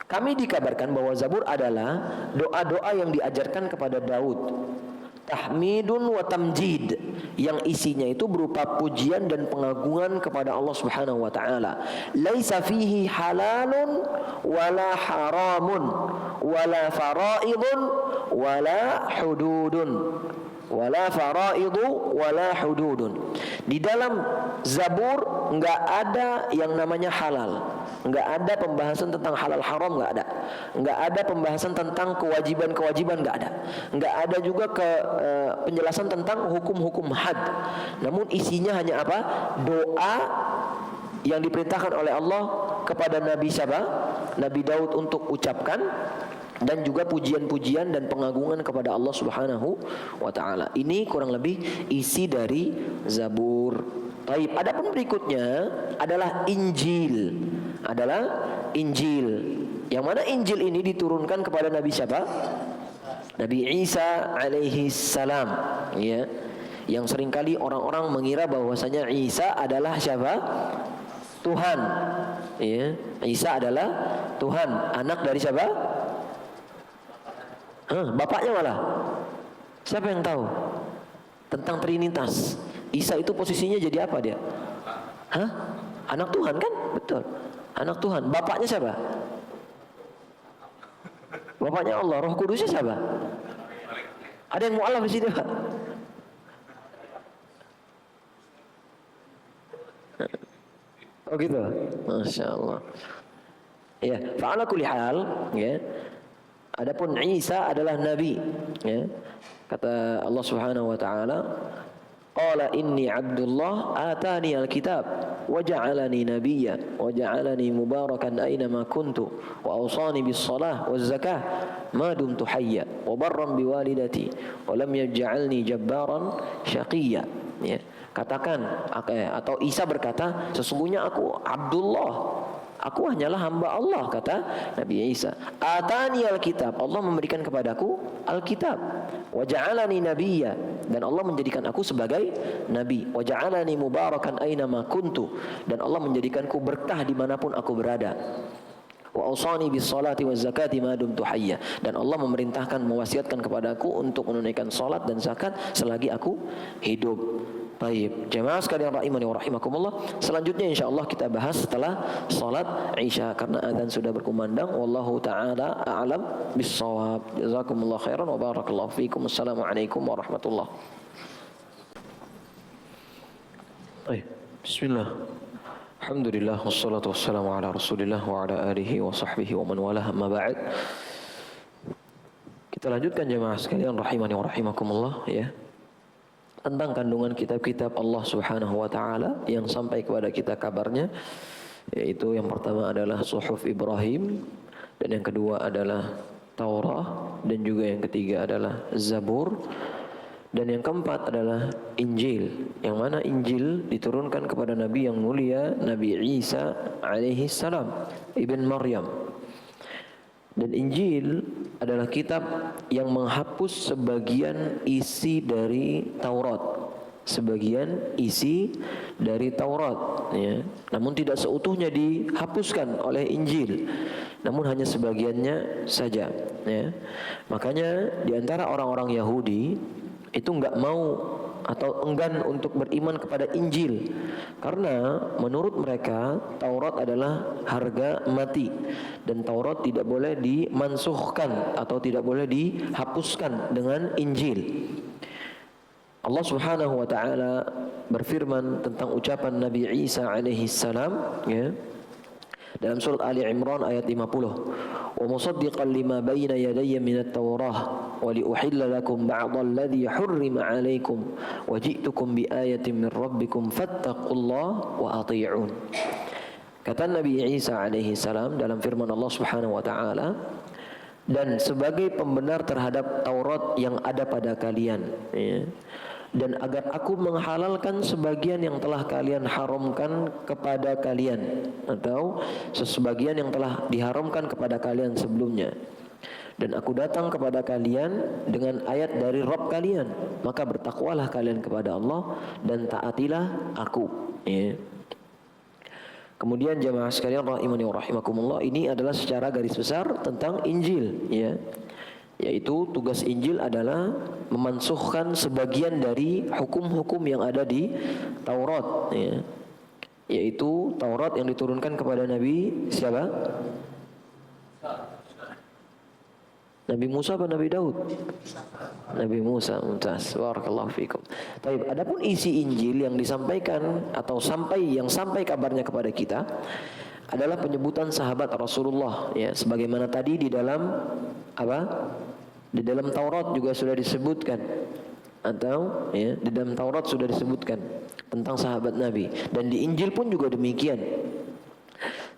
Kami dikabarkan bahwa Zabur adalah doa-doa yang diajarkan kepada Daud. Tahmidun wa tamjid, yang isinya itu berupa pujian dan pengagungan kepada Allah Subhanahu wa taala. Laisa fihi halalun wala haramun wala faraidun wala hududun. Wala faraidu wala hududun. Di dalam Zabur enggak ada yang namanya halal. Enggak ada pembahasan tentang halal haram, enggak ada. Enggak ada pembahasan tentang kewajiban-kewajiban, enggak ada. Enggak ada juga penjelasan tentang hukum-hukum had. Namun isinya hanya apa? Doa yang diperintahkan oleh Allah kepada Nabi siapa? Nabi Daud untuk ucapkan, dan juga pujian-pujian dan pengagungan kepada Allah Subhanahu wa taala. Ini kurang lebih isi dari Zabur. Baik, adapun berikutnya adalah Injil. Yang mana Injil ini diturunkan kepada Nabi siapa? Nabi Isa alaihi salam, ya. Yang seringkali orang-orang mengira bahwasanya Isa adalah siapa? Tuhan. Ya, Isa adalah Tuhan, anak dari siapa? Bapaknya malah. Siapa yang tahu tentang Trinitas? Isa itu posisinya jadi apa dia? Anak Tuhan kan? Betul. Anak Tuhan. Bapaknya siapa? Bapaknya Allah. Roh Kudusnya siapa? Ada yang mu'alaf di sini, Pak? Oh gitu. Masya Allah. Ya, fa'ala kulli hal, ya. Adapun Isa adalah nabi, ya. Kata Allah Subhanahu wa taala, qala inni abdullah atani alkitab. wa ja'alani nabiyya wa ja'alani mubarakan aina ma kuntu wa awsani bis shalah waz zakah ma dumtu hayya wa barran bi walidati wa lam yaj'alni jabbaran syaqiyya. Ya, katakan atau Isa berkata, sesungguhnya aku Abdullah, aku hanyalah hamba Allah, kata Nabi Isa. Atani alkitab, Allah memberikan kepadaku alkitab. Wa ja'alani nabiyya, dan Allah menjadikan aku sebagai nabi. Wa ja'alani mubarakan aina ma kuntu, dan Allah menjadikanku berkah dimanapun aku berada. Wa awsani bis salati waz zakati ma dumtu hayya, dan Allah memerintahkan, mewasiatkan kepadaku untuk menunaikan salat dan zakat selagi aku hidup. Baik, jemaah sekalian rahimani wa rahimakumullah. Selanjutnya insyaallah kita bahas setelah salat Isya karena azan sudah berkumandang. Wallahu taala a'lam bissawab. Jazakumullah khairan wa barakallahu fikum. Assalamualaikum warahmatullahi. Baik, bismillah. Alhamdulillah wassalatu wassalamu ala Rasulillah wa ala alihi wa sahbihi wa man walah, amma ba'd. Kita lanjutkan jemaah sekalian rahimani wa rahimakumullah, ya, tentang kandungan kitab-kitab Allah Subhanahu wa taala yang sampai kepada kita kabarnya, yaitu yang pertama adalah Suhuf Ibrahim, dan yang kedua adalah Taurat, dan juga yang ketiga adalah Zabur, dan yang keempat adalah Injil, yang mana Injil diturunkan kepada Nabi yang mulia Nabi Isa alaihi salam ibn Maryam. Dan Injil adalah kitab yang menghapus sebagian isi dari Taurat, sebagian isi dari Taurat, ya. Namun tidak seutuhnya dihapuskan oleh Injil, namun hanya sebagiannya saja, ya. Makanya di antara orang-orang Yahudi itu enggak mau atau enggan untuk beriman kepada Injil, karena menurut mereka Taurat adalah harga mati, dan Taurat tidak boleh dimansuhkan atau tidak boleh dihapuskan dengan Injil. Allah Subhanahu wa taala berfirman tentang ucapan Nabi Isa alaihi salam, ya, dalam surat Ali Imran ayat 50. Wa musaddiqan lima bayna yadayya minat Taurah wa liuhilla lakum ba'dha alladhi hurrima 'alaikum wa ji'tukum bi ayatin min rabbikum fattaqullaha wa ati'un. Kata Nabi Isa alaihi salam dalam firman Allah Subhanahu wa taala, dan sebagai pembenar terhadap Taurat yang ada pada kalian, ya, dan agar aku menghalalkan sebagian yang telah kalian haramkan kepada kalian, atau sebagian yang telah diharamkan kepada kalian sebelumnya. Dan aku datang kepada kalian dengan ayat dari Rabb kalian, maka bertakwalah kalian kepada Allah dan taatilah aku, ya. Kemudian jemaah sekalian rahimani wa rahimakumullah, ini adalah secara garis besar tentang Injil, ya. Yaitu tugas Injil adalah memansuhkan sebagian dari hukum-hukum yang ada di Taurat, ya. Yaitu Taurat yang diturunkan kepada Nabi siapa? Nabi Musa atau Nabi Daud? Nabi Musa. Mumtaz. Barakallahu fikum. Baik, adapun isi Injil yang disampaikan atau sampai kabarnya kepada kita adalah penyebutan sahabat Rasulullah, ya, sebagaimana tadi di dalam apa? Di dalam Taurat juga sudah disebutkan, atau ya, di dalam Taurat sudah disebutkan tentang sahabat Nabi, dan di Injil pun juga demikian.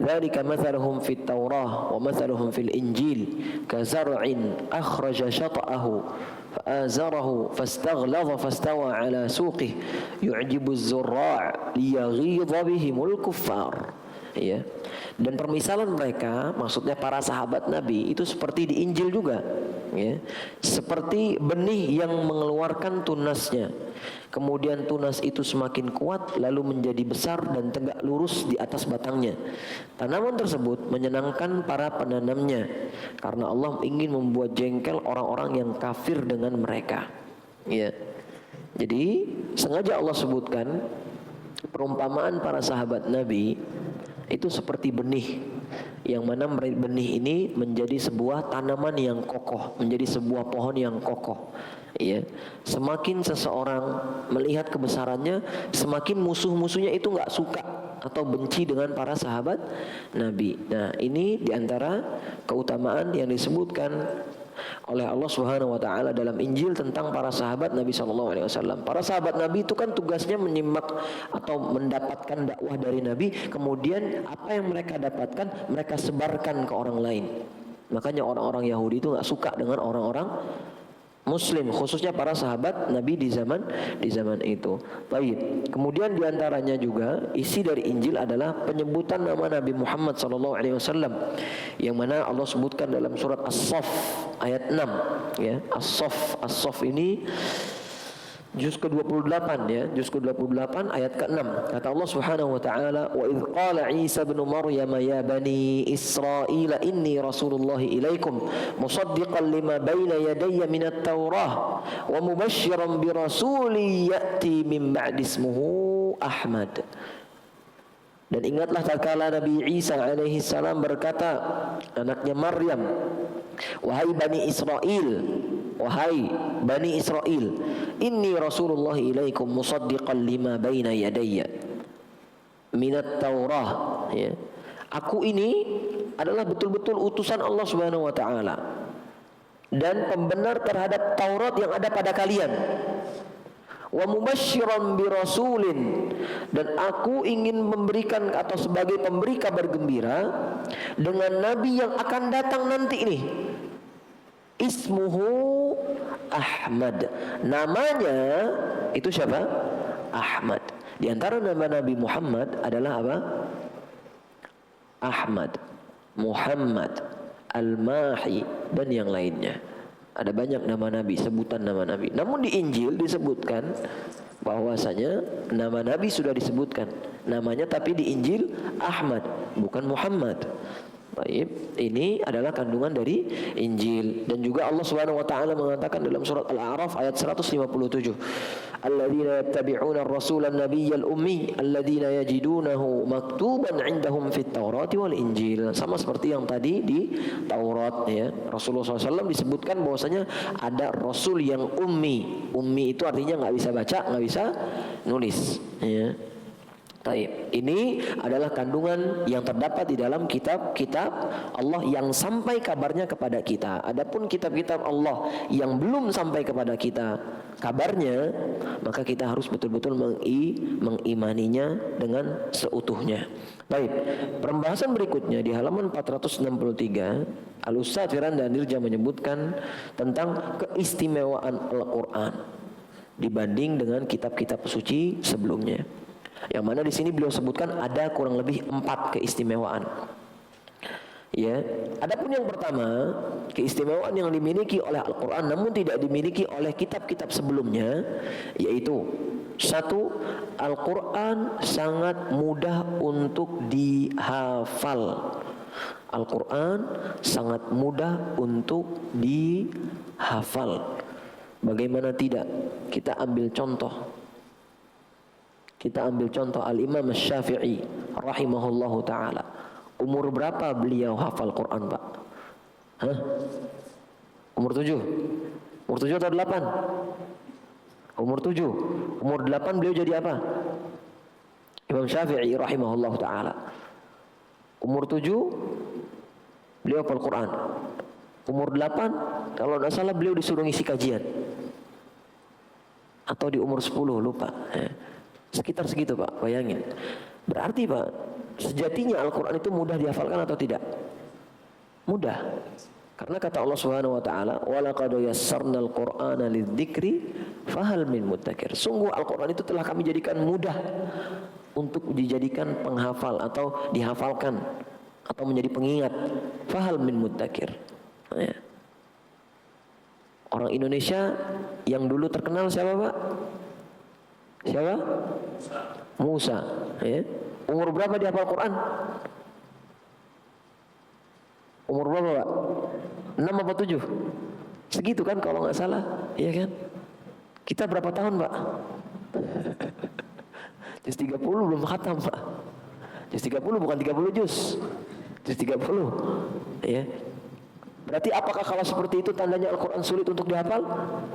Dzalika mathaluhum fit Taurah wa mathaluhum fil Injil kazar'in akhraja shat'ahu fa'azarahu fastaghladha fastawa 'ala suqihi yu'jibu az-zurra' liyaghidha bihimul kuffar. Ya. Dan permisalan mereka, maksudnya para sahabat Nabi, itu seperti di Injil juga, ya. Seperti benih yang mengeluarkan tunasnya, kemudian tunas itu semakin kuat lalu menjadi besar dan tegak lurus di atas batangnya. Tanaman tersebut menyenangkan para penanamnya, karena Allah ingin membuat jengkel orang-orang yang kafir dengan mereka, ya. Jadi sengaja Allah sebutkan perumpamaan para sahabat Nabi itu seperti benih, yang mana benih ini menjadi sebuah tanaman yang kokoh, menjadi sebuah pohon yang kokoh, ya. Semakin seseorang melihat kebesarannya, semakin musuh-musuhnya itu nggak suka atau benci dengan para sahabat Nabi. Nah, ini diantara keutamaan yang disebutkan oleh Allah Subhanahu wa taala dalam Injil tentang para sahabat Nabi sallallahu alaihi wasallam. Para sahabat Nabi itu kan tugasnya menyimak atau mendapatkan dakwah dari Nabi, kemudian apa yang mereka dapatkan mereka sebarkan ke orang lain. Makanya orang-orang Yahudi itu enggak suka dengan orang-orang Muslim, khususnya para sahabat Nabi di zaman itu. Baik. Kemudian diantaranya juga isi dari Injil adalah penyebutan nama Nabi Muhammad SAW, yang mana Allah sebutkan dalam surat As-Saff ayat 6. Ya, As-Saff ini juz ke-28 ya, juz ke-28 ayat ke-6. Kata Allah Subhanahu wa taala, "Wa idz qala Isa ibn Maryam ya bani Israil inni Rasulullah ilaikum musaddiqan lima baina yadayya minat Taurah wa mubasysyiran bi rasulin ya'ti min ba'di ismuhu Ahmad." Dan ingatlah tatkala Nabi Isa alaihi salam berkata, anaknya Maryam, "Wahai Bani Israel, wahai Bani Israel, inni Rasulullah ilaikum musaddiqan lima baina yadayya minat Taurah." Ya. Aku ini adalah betul-betul utusan Allah Subhanahu wa taala dan pembenar terhadap Taurat yang ada pada kalian. Wa mubasysyiran bi rasulin, dan aku ingin memberikan atau sebagai pemberi kabar gembira dengan nabi yang akan datang nanti ini. Ismuhu Ahmad. Namanya itu siapa? Ahmad. Di antara nama Nabi Muhammad adalah apa? Ahmad, Muhammad, Al-Mahi, dan yang lainnya. Ada banyak nama Nabi, sebutan nama Nabi. Namun di Injil disebutkan bahwasanya nama Nabi sudah disebutkan namanya, tapi di Injil Ahmad, bukan Muhammad. Baik, ini adalah kandungan dari Injil. Dan juga Allah Subhanahu wa taala mengatakan dalam surat Al-A'raf ayat 157, "Alladzina yattabi'una ar-rasula an-nabiyyal ummi alladzina yajidunahu maktuban 'indahum fit Taurati wal Injil." Sama seperti yang tadi di Taurat ya. Rasulullah SAW disebutkan bahwasanya ada rasul yang ummi. Ummi itu artinya enggak bisa baca, enggak bisa nulis ya. Taib. Ini adalah kandungan yang terdapat di dalam kitab-kitab Allah yang sampai kabarnya kepada kita. Adapun kitab-kitab Allah yang belum sampai kepada kita kabarnya, maka kita harus betul-betul mengimaninya dengan seutuhnya. Baik, pembahasan berikutnya di halaman 463, Al-Ustaz Firan dan Dirja menyebutkan tentang keistimewaan Al-Quran dibanding dengan kitab-kitab suci sebelumnya. Yang mana di sini beliau sebutkan ada kurang lebih 4 keistimewaan. Ya, adapun yang pertama, keistimewaan yang dimiliki oleh Al-Quran namun tidak dimiliki oleh kitab-kitab sebelumnya, yaitu 1. Al-Quran sangat mudah untuk dihafal. Al-Quran sangat mudah untuk dihafal. Bagaimana tidak? Kita ambil contoh. Al-Imam Asy-Syafi'i rahimahullahu ta'ala. Umur berapa beliau hafal Quran, Pak? Hah? Umur 7? Umur 7 atau 8? Umur 7. Umur 8 beliau jadi apa? Imam Syafi'i rahimahullahu ta'ala. Umur 7 beliau hafal Quran. Umur 8 kalau tidak salah beliau disuruh ngisi kajian. Atau di umur 10 lupa. Sekitar segitu Pak, bayangin. Berarti Pak, sejatinya Al-Quran itu mudah dihafalkan atau tidak? Mudah. Karena kata Allah Subhanahu wa taala, "Wa laqad yassarnal Qur'ana lidzikri fahal min mudzakir." Sungguh Al-Quran itu telah kami jadikan mudah untuk dijadikan penghafal atau dihafalkan atau menjadi pengingat. Fahal min mudzakir. Ya. Orang Indonesia yang dulu terkenal siapa Pak? Siapa? Musa. Ya. Umur berapa dia hafal Quran? Umur berapa Pak? 6 apa 7? Segitu kan kalau nggak salah, iya kan? Kita berapa tahun Pak? Juz 30 belum khatam Pak. Juz 30 bukan 30 juz. Juz 30. Ya. Berarti apakah kalau seperti itu tandanya Al-Quran sulit untuk dihafal?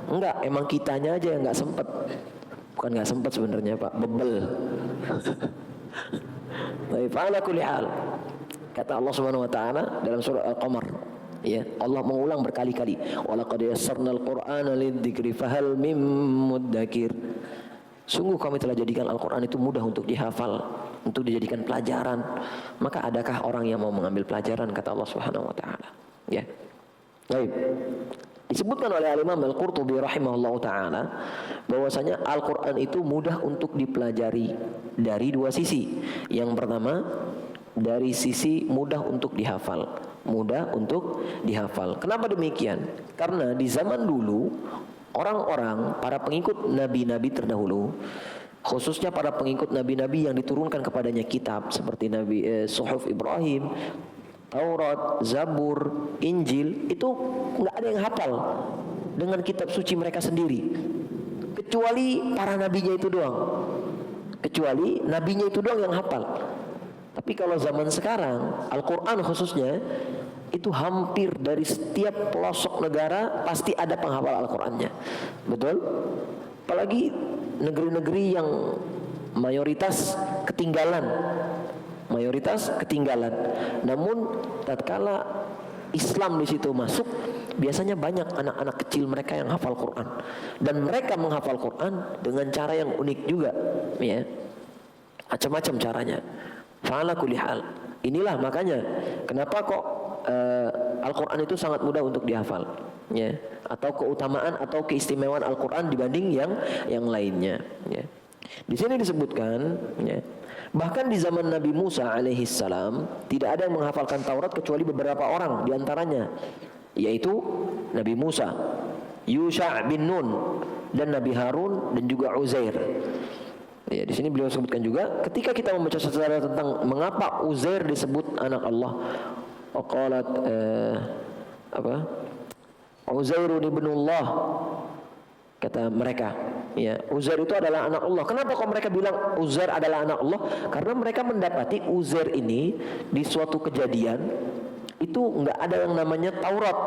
Enggak, emang kitanya aja yang nggak sempet. Bukan nggak sempat sebenarnya Pak, bebel. Baik, ala kulli hal. Kata Allah Subhanahu wa taala dalam surah Al-Qamar, Ya, Allah mengulang berkali-kali. Walaqad yassarnal Qur'ana lidzikri fahal mim muddakir. Sungguh kami telah jadikan Al-Quran itu mudah untuk dihafal, untuk dijadikan pelajaran. Maka adakah orang yang mau mengambil pelajaran, kata Allah Subhanahu wa taala. Ya. Baik. Disebutkan oleh Al-Imam Al-Qurtubi rahimahullahu taala bahwasanya Al-Quran itu mudah untuk dipelajari dari dua sisi. Yang pertama, dari sisi mudah untuk dihafal. Mudah untuk dihafal. Kenapa demikian? Karena di zaman dulu orang-orang, para pengikut nabi-nabi terdahulu, khususnya para pengikut nabi-nabi yang diturunkan kepadanya kitab seperti Suhuf Ibrahim, Taurat, Zabur, Injil, itu nggak ada yang hafal dengan kitab suci mereka sendiri, kecuali para nabinya itu doang. Kecuali nabinya itu doang yang hafal. Tapi kalau zaman sekarang, Al-Quran khususnya, itu hampir dari setiap pelosok negara pasti ada penghafal Al-Qurannya. Betul? Apalagi negeri-negeri yang mayoritas ketinggalan. Namun tatkala Islam di situ masuk, biasanya banyak anak-anak kecil mereka yang hafal Quran. Dan mereka menghafal Quran dengan cara yang unik juga, ya. Macam-macam caranya. Fa'ala kulli hal. Inilah makanya kenapa kok Al-Quran itu sangat mudah untuk dihafal, ya. Atau keutamaan atau keistimewaan Al-Quran dibanding yang lainnya, ya. Di sini disebutkan, ya, bahkan di zaman Nabi Musa alaihissalam tidak ada yang menghafalkan Taurat kecuali beberapa orang diantaranya, yaitu Nabi Musa, Yusha' bin Nun, dan Nabi Harun, dan juga Uzair. Ya, di sini beliau sebutkan juga ketika kita membaca sejarah tentang mengapa Uzair disebut anak Allah. Qalat Uzairun ibnullah, kata mereka, ya, Uzair itu adalah anak Allah. Kenapa kok mereka bilang Uzair adalah anak Allah? Karena mereka mendapati Uzair ini di suatu kejadian itu enggak ada yang namanya Taurat.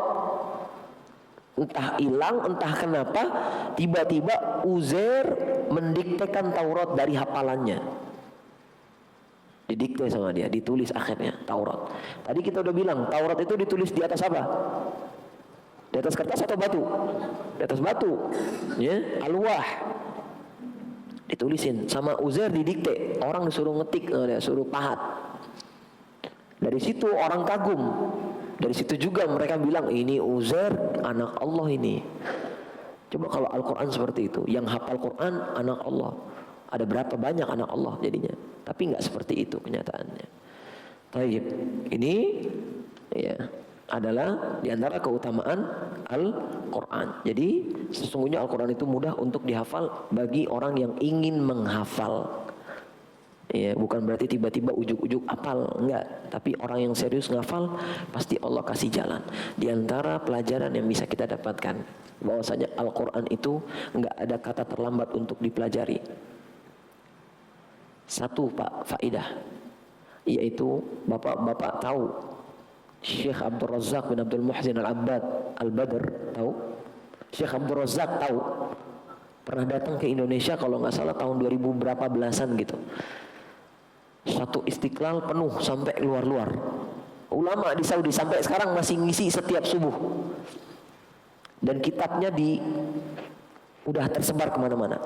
Entah hilang, entah kenapa tiba-tiba Uzair mendiktekan Taurat dari hafalannya. Didikte sama dia, ditulis akhirnya Taurat. Tadi kita udah bilang Taurat itu ditulis di atas apa? Di atas kertas atau batu? Di atas batu, ya, alwah. Ditulisin sama Uzair, didikte. Orang disuruh ngetik, disuruh pahat. Dari situ orang kagum. Dari situ juga mereka bilang ini Uzair anak Allah ini. Coba kalau Al-Quran seperti itu, yang hafal Quran anak Allah. Ada berapa banyak anak Allah jadinya? Tapi nggak seperti itu kenyataannya. Taib. Ini, ya, adalah diantara keutamaan Al-Quran. Jadi sesungguhnya Al-Quran itu mudah untuk dihafal bagi orang yang ingin menghafal. Ya, bukan berarti tiba-tiba ujuk-ujuk apal, enggak. Tapi orang yang serius ngafal, pasti Allah kasih jalan. Di antara pelajaran yang bisa kita dapatkan, bahwasanya Al-Quran itu enggak ada kata terlambat untuk dipelajari. Satu faedah, yaitu bapak-bapak tahu Syekh Abdul Razak bin Abdul Muhsin Al-Badr, tahu? Syekh Abdul Razak tahu, pernah datang ke Indonesia kalau nggak salah tahun 2000 berapa belasan gitu. Satu Istiqlal penuh sampai luar-luar. Ulama di Saudi sampai sekarang masih ngisi setiap subuh. Dan kitabnya udah tersebar kemana-mana.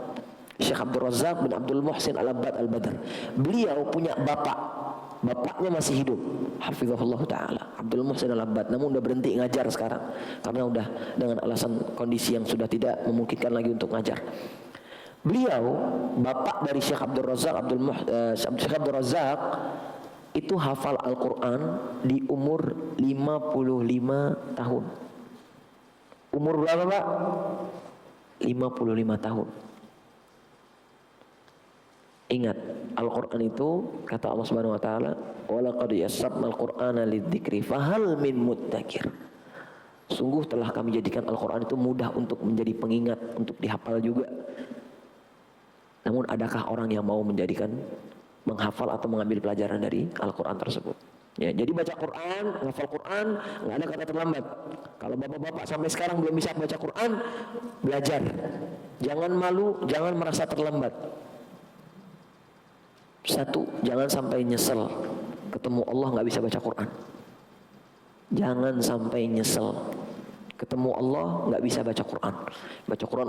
Syekh Abdul Razak bin Abdul Muhsin Al-Badr. Beliau punya bapaknya masih hidup, hafizahullah ta'ala, Abdul Muhsin Al-Abbad, namun udah berhenti ngajar sekarang karena udah dengan alasan kondisi yang sudah tidak memungkinkan lagi untuk ngajar. Beliau, bapak dari Syekh Abdul Razak, Syekh Abdul Razak itu hafal Al-Quran di umur 55 tahun. Umur berapa, Pak? 55 tahun. Ingat, Al-Quran itu kata Allah Subhanahu wa taala, "Wa laqad yassarnal Qur'ana lidzikri fahal min muddakir." Sungguh telah kami jadikan Al-Quran itu mudah untuk menjadi pengingat, untuk dihafal juga. Namun adakah orang yang mau menghafal atau mengambil pelajaran dari Al-Quran tersebut? Ya, jadi baca Quran, menghafal Quran, nggak ada kata terlambat. Kalau bapak-bapak sampai sekarang belum bisa baca Quran, belajar. Jangan malu, jangan merasa terlambat. Satu, jangan sampai nyesel ketemu Allah nggak bisa baca Quran. Jangan sampai nyesel. Ketemu Allah nggak bisa baca Quran. Baca Quran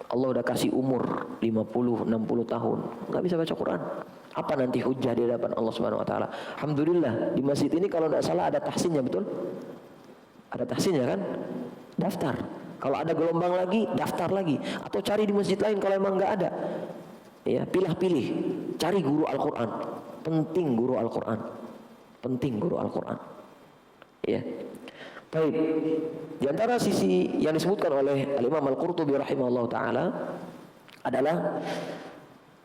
Allah udah kasih umur 50, 60 tahun, nggak bisa baca Quran. Apa nanti hujah di hadapan Allah Subhanahu wa taala? Alhamdulillah di masjid ini kalau tidak salah ada tahsinnya, betul? Ada tahsinnya kan? Daftar. Kalau ada gelombang lagi, daftar lagi atau cari di masjid lain kalau emang nggak ada. Ya, pilih-pilih, cari guru Al-Qur'an. Penting guru Al-Qur'an. Penting guru Al-Qur'an. Ya. Baik. Di antara sisi yang disebutkan oleh Al-Imam Al-Qurtubi rahimahullah taala adalah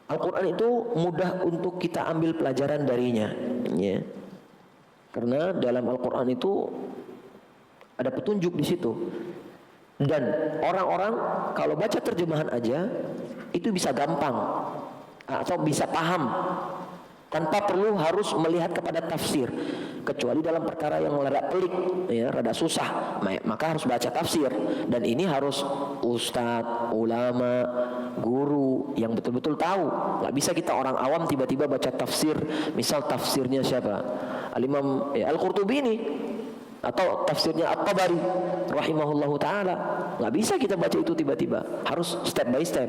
Al-Qur'an itu mudah untuk kita ambil pelajaran darinya, ya. Karena dalam Al-Qur'an itu ada petunjuk di situ. Dan orang-orang kalau baca terjemahan aja itu bisa gampang atau bisa paham tanpa perlu harus melihat kepada tafsir, kecuali dalam perkara yang rada pelik, ya, rada susah, maka harus baca tafsir. Dan ini harus ustadz, ulama, guru yang betul-betul tahu. Nggak bisa kita orang awam tiba-tiba baca tafsir, misal tafsirnya siapa? Al-Imam Al-Qurtubi ini, atau tafsirnya At-Tabari rahimahullahu taala. Nggak bisa kita baca itu tiba-tiba, harus step by step.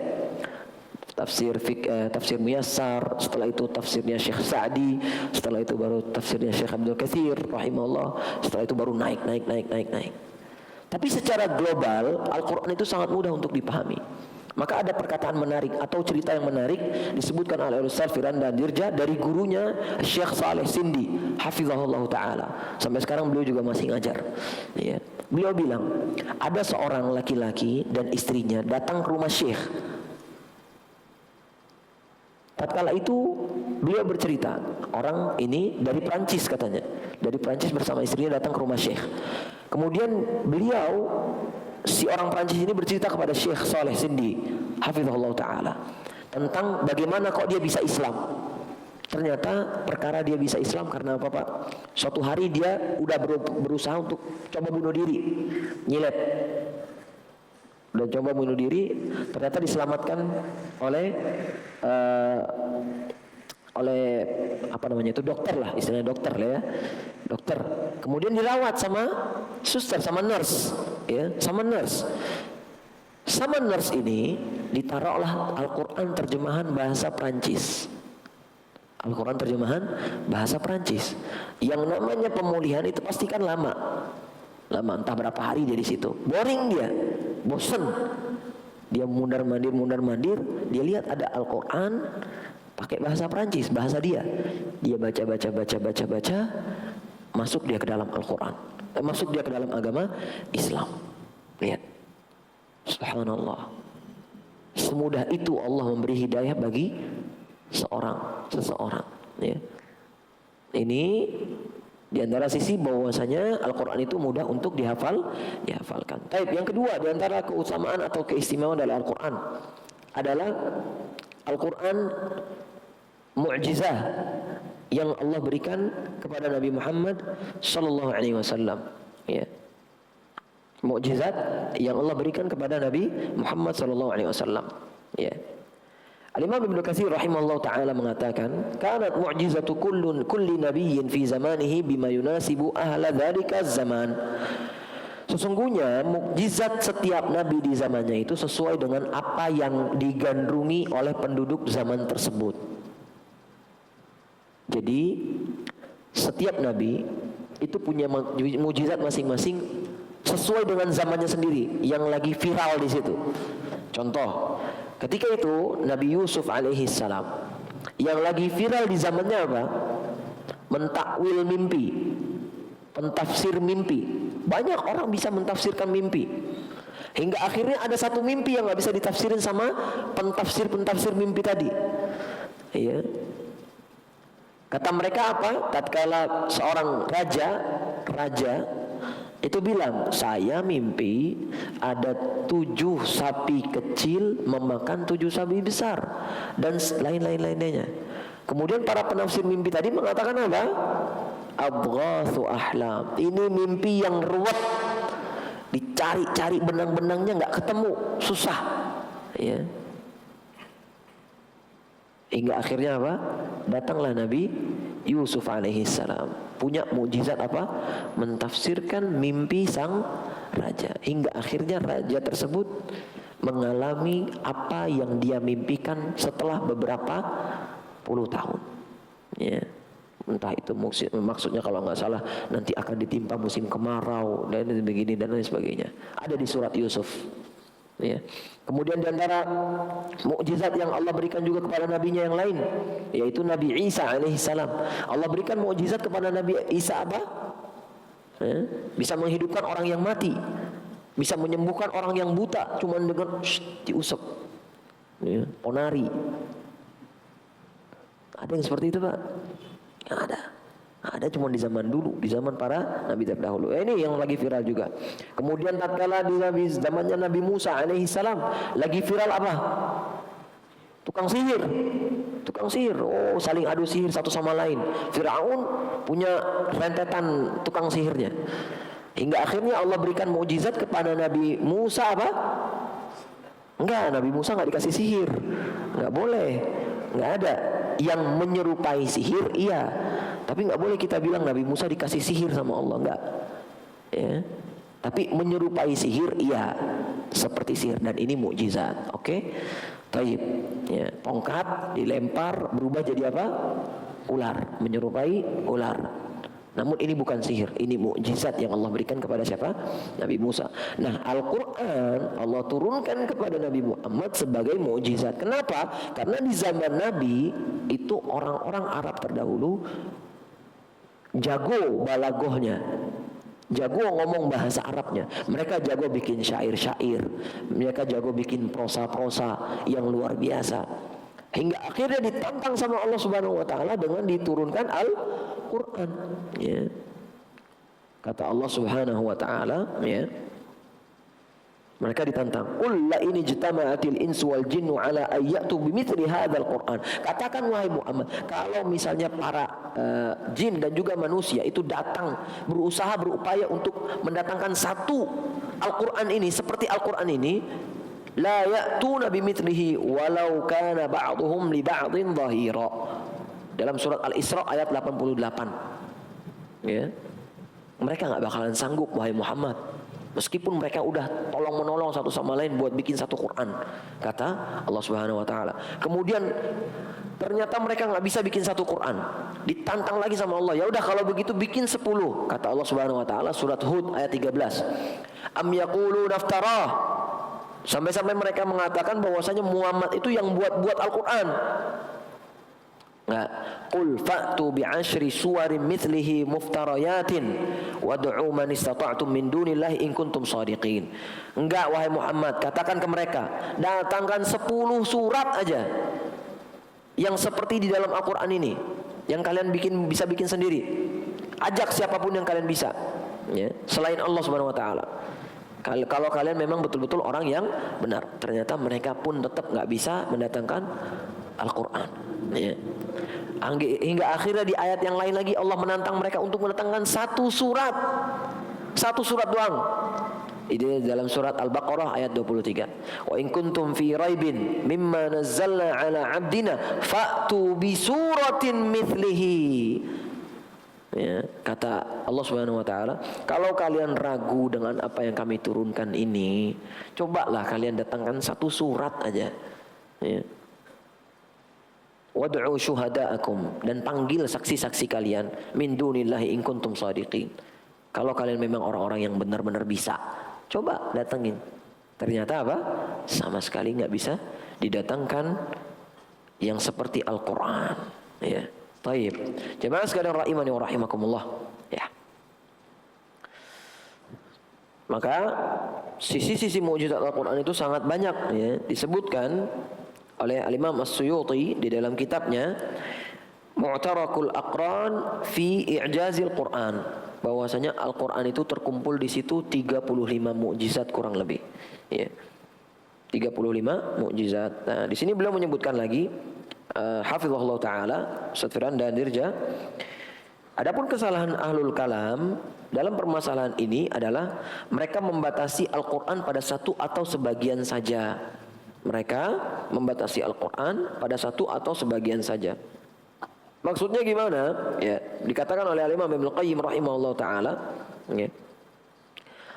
Tafsir Muyassar, setelah itu tafsirnya Syekh Sa'di, setelah itu baru tafsirnya Syekh Abdul Katsir rahimahullah, setelah itu baru naik. Tapi secara global Al-Qur'an itu sangat mudah untuk dipahami. Maka ada perkataan menarik atau cerita yang menarik disebutkan oleh Ustaz Firanda Dirja dari gurunya Syekh Saleh Sindi hafizahullah taala. Sampai sekarang beliau juga masih ngajar, ya. Beliau bilang, ada seorang laki-laki dan istrinya datang ke rumah Syekh. Tatkala itu beliau bercerita, orang ini dari Prancis katanya. Dari Prancis bersama istrinya datang ke rumah Syekh. Kemudian si orang Prancis ini bercerita kepada Syekh Saleh Sindi hafizahullah ta'ala tentang bagaimana kok dia bisa Islam. Ternyata perkara dia bisa Islam karena apa, Pak? Suatu hari dia udah berusaha untuk coba bunuh diri, nyilet. Dan coba bunuh diri, ternyata diselamatkan oleh apa namanya itu, dokter lah, istilahnya dokter lah ya, dokter. Kemudian dirawat sama suster, sama nurse, ya, sama nurse. Sama nurse ini ditaruhlah Al-Quran terjemahan bahasa Prancis. Al-Quran terjemahan bahasa Prancis. Yang namanya pemulihan itu pasti kan lama, entah berapa hari dia di situ. Boring dia, bosen. Dia mundar-mandir, dia lihat ada Al-Quran pakai bahasa Prancis, bahasa dia. Dia baca, masuk dia ke dalam Al-Quran. Masuk dia ke dalam agama Islam. Lihat. Subhanallah. Semudah itu Allah memberi hidayah bagi seseorang, ya. Ini di antara sisi bahwasanya Al-Quran itu mudah untuk dihafalkan. Baik, yang kedua di antara keutamaan atau keistimewaan dari Al-Quran adalah Al-Quran mu'jizah yang Allah berikan kepada Nabi Muhammad sallallahu alaihi wasallam, ya. Mukjizat yang Allah berikan kepada Nabi Muhammad sallallahu alaihi wasallam, ya. Al-Imam Ibnu Katsir rahimahullah taala mengatakan, "Kanat mu'jizatu kulli nabiyyin fi zamanihi bima yunasibu ahla dzalika zaman." Sesungguhnya mukjizat setiap nabi di zamannya itu sesuai dengan apa yang digandrungi oleh penduduk zaman tersebut. Jadi setiap nabi itu punya mukjizat masing-masing sesuai dengan zamannya sendiri yang lagi viral di situ. Contoh, ketika itu Nabi Yusuf alaihi salam yang lagi viral di zamannya apa? Mentakwil mimpi, pentafsir mimpi. Banyak orang bisa mentafsirkan mimpi. Hingga akhirnya ada satu mimpi yang nggak bisa ditafsirin sama pentafsir mimpi tadi. Iya. Kata mereka apa? Tatkala seorang raja itu bilang, saya mimpi ada 7 sapi kecil memakan 7 sapi besar dan lain-lainnya. Kemudian para penafsir mimpi tadi mengatakan apa? Abghathu ahlam. Ini mimpi yang ruwet, dicari-cari benang-benangnya nggak ketemu, susah, ya. Hingga akhirnya apa? Datanglah Nabi Yusuf alaihissalam. Punya mukjizat apa? Mentafsirkan mimpi sang raja. Hingga akhirnya raja tersebut mengalami apa yang dia mimpikan setelah beberapa puluh tahun. Ya. Entah itu maksudnya kalau nggak salah nanti akan ditimpa musim kemarau dan begini dan lain sebagainya. Ada di surat Yusuf. Ya. Kemudian di antara mukjizat yang Allah berikan juga kepada nabinya yang lain, yaitu Nabi Isa alaihissalam. Allah berikan mukjizat kepada Nabi Isa apa? Ya. Bisa menghidupkan orang yang mati, bisa menyembuhkan orang yang buta cuma dengan diusap, ya, ponari. Ada yang seperti itu, Pak? Yang ada cuma di zaman dulu, di zaman para nabi terdahulu. Ini yang lagi viral juga. Kemudian tatkala di zamannya Nabi Musa alaihissalam lagi viral apa? Tukang sihir. Oh, saling adu sihir satu sama lain. Firaun punya rentetan tukang sihirnya. Hingga akhirnya Allah berikan mukjizat kepada Nabi Musa apa? Enggak, Nabi Musa enggak dikasih sihir. Enggak boleh. Enggak ada yang menyerupai sihir, iya. Tapi enggak boleh kita bilang Nabi Musa dikasih sihir sama Allah, enggak. Ya. Tapi menyerupai sihir, iya. Seperti sihir dan ini mukjizat. Oke. Taib. Ya, tongkat dilempar berubah jadi apa? Ular, menyerupai ular. Namun ini bukan sihir, ini mukjizat yang Allah berikan kepada siapa? Nabi Musa. Nah, Al-Quran Allah turunkan kepada Nabi Muhammad sebagai mukjizat. Kenapa? Karena di zaman Nabi itu orang-orang Arab terdahulu jago balagohnya, jago ngomong bahasa Arabnya. Mereka jago bikin syair-syair, mereka jago bikin prosa-prosa yang luar biasa. Hingga akhirnya ditantang sama Allah Subhanahu wa taala dengan diturunkan Al-Qur'an, ya. Kata Allah Subhanahu wa taala, ya. Mereka ditantang, "Qul la in ijtama'atil insu wal jinnu ala ayyatu bimithli hadzal Qur'an." Katakan wahai Muhammad, kalau misalnya para jin dan juga manusia itu datang berusaha berupaya untuk mendatangkan satu Al-Qur'an ini seperti Al-Qur'an ini, la ya'tuna bimithlihi walau kana ba'dhum li ba'dhin dhahira. Dalam surat Al-Isra ayat 88. Ya. Mereka enggak bakalan sanggup wahai Muhammad. Meskipun mereka udah tolong-menolong satu sama lain buat bikin satu Quran, kata Allah Subhanahu wa taala. Kemudian ternyata mereka enggak bisa bikin satu Quran. Ditantang lagi sama Allah. Ya udah kalau begitu bikin 10, kata Allah Subhanahu wa taala surat Hud ayat 13. Am yaqulu naftarah. Sampai-sampai mereka mengatakan bahwasanya Muhammad itu yang buat-buat Al-Quran. Nah, qul fa'tu bi'ashri suwarin mithlihi muftarayatin wad'u man istata'tum min dunillahi in kuntum shadiqin. Enggak wahai Muhammad, katakan ke mereka, datangkan 10 surat aja yang seperti di dalam Al-Quran ini, yang kalian bisa bikin sendiri. Ajak siapapun yang kalian bisa, ya, selain Allah Subhanahu wa taala. Kalau kalian memang betul-betul orang yang benar. Ternyata mereka pun tetap nggak bisa mendatangkan Al-Quran, ya. Hingga akhirnya di ayat yang lain lagi Allah menantang mereka untuk mendatangkan satu surat doang. Ini dalam surat Al-Baqarah ayat 23. Wa in kuntum fi raibin mimma nazzalna ala 'abdina fa'tu bi suratin mithlihi. Ya, kata Allah Subhanahu wa taala, kalau kalian ragu dengan apa yang kami turunkan ini, cobalah kalian datangkan satu surat aja. Ya. Wad'u syuhada'akum, dan panggil saksi-saksi kalian min dunillahi in kuntum shadiqin. Kalau kalian memang orang-orang yang benar-benar bisa, coba datengin. Ternyata apa? Sama sekali enggak bisa didatangkan yang seperti Al-Qur'an, ya. Taib. Jemaah sekalian rahimani wa rahimakumullah. Ya. Maka sisi-sisi mukjizat Al-Qur'an itu sangat banyak, ya, disebutkan oleh Al-Imam As-Suyuti di dalam kitabnya Mu'tarakul Aqran fi I'jazil Qur'an, bahwasanya Al-Qur'an itu terkumpul di situ 35 mukjizat kurang lebih, ya. 35 mukjizat. Nah, di sini beliau menyebutkan lagi hafizahullah taala Ustaz Firanda Dirja, adapun kesalahan ahlul kalam dalam permasalahan ini adalah mereka membatasi Al-Qur'an pada satu atau sebagian saja. Mereka membatasi Al-Quran pada satu atau sebagian saja. Maksudnya gimana? Ya, dikatakan oleh Imam Ibnu Qayyim rahimahullah taala, ya.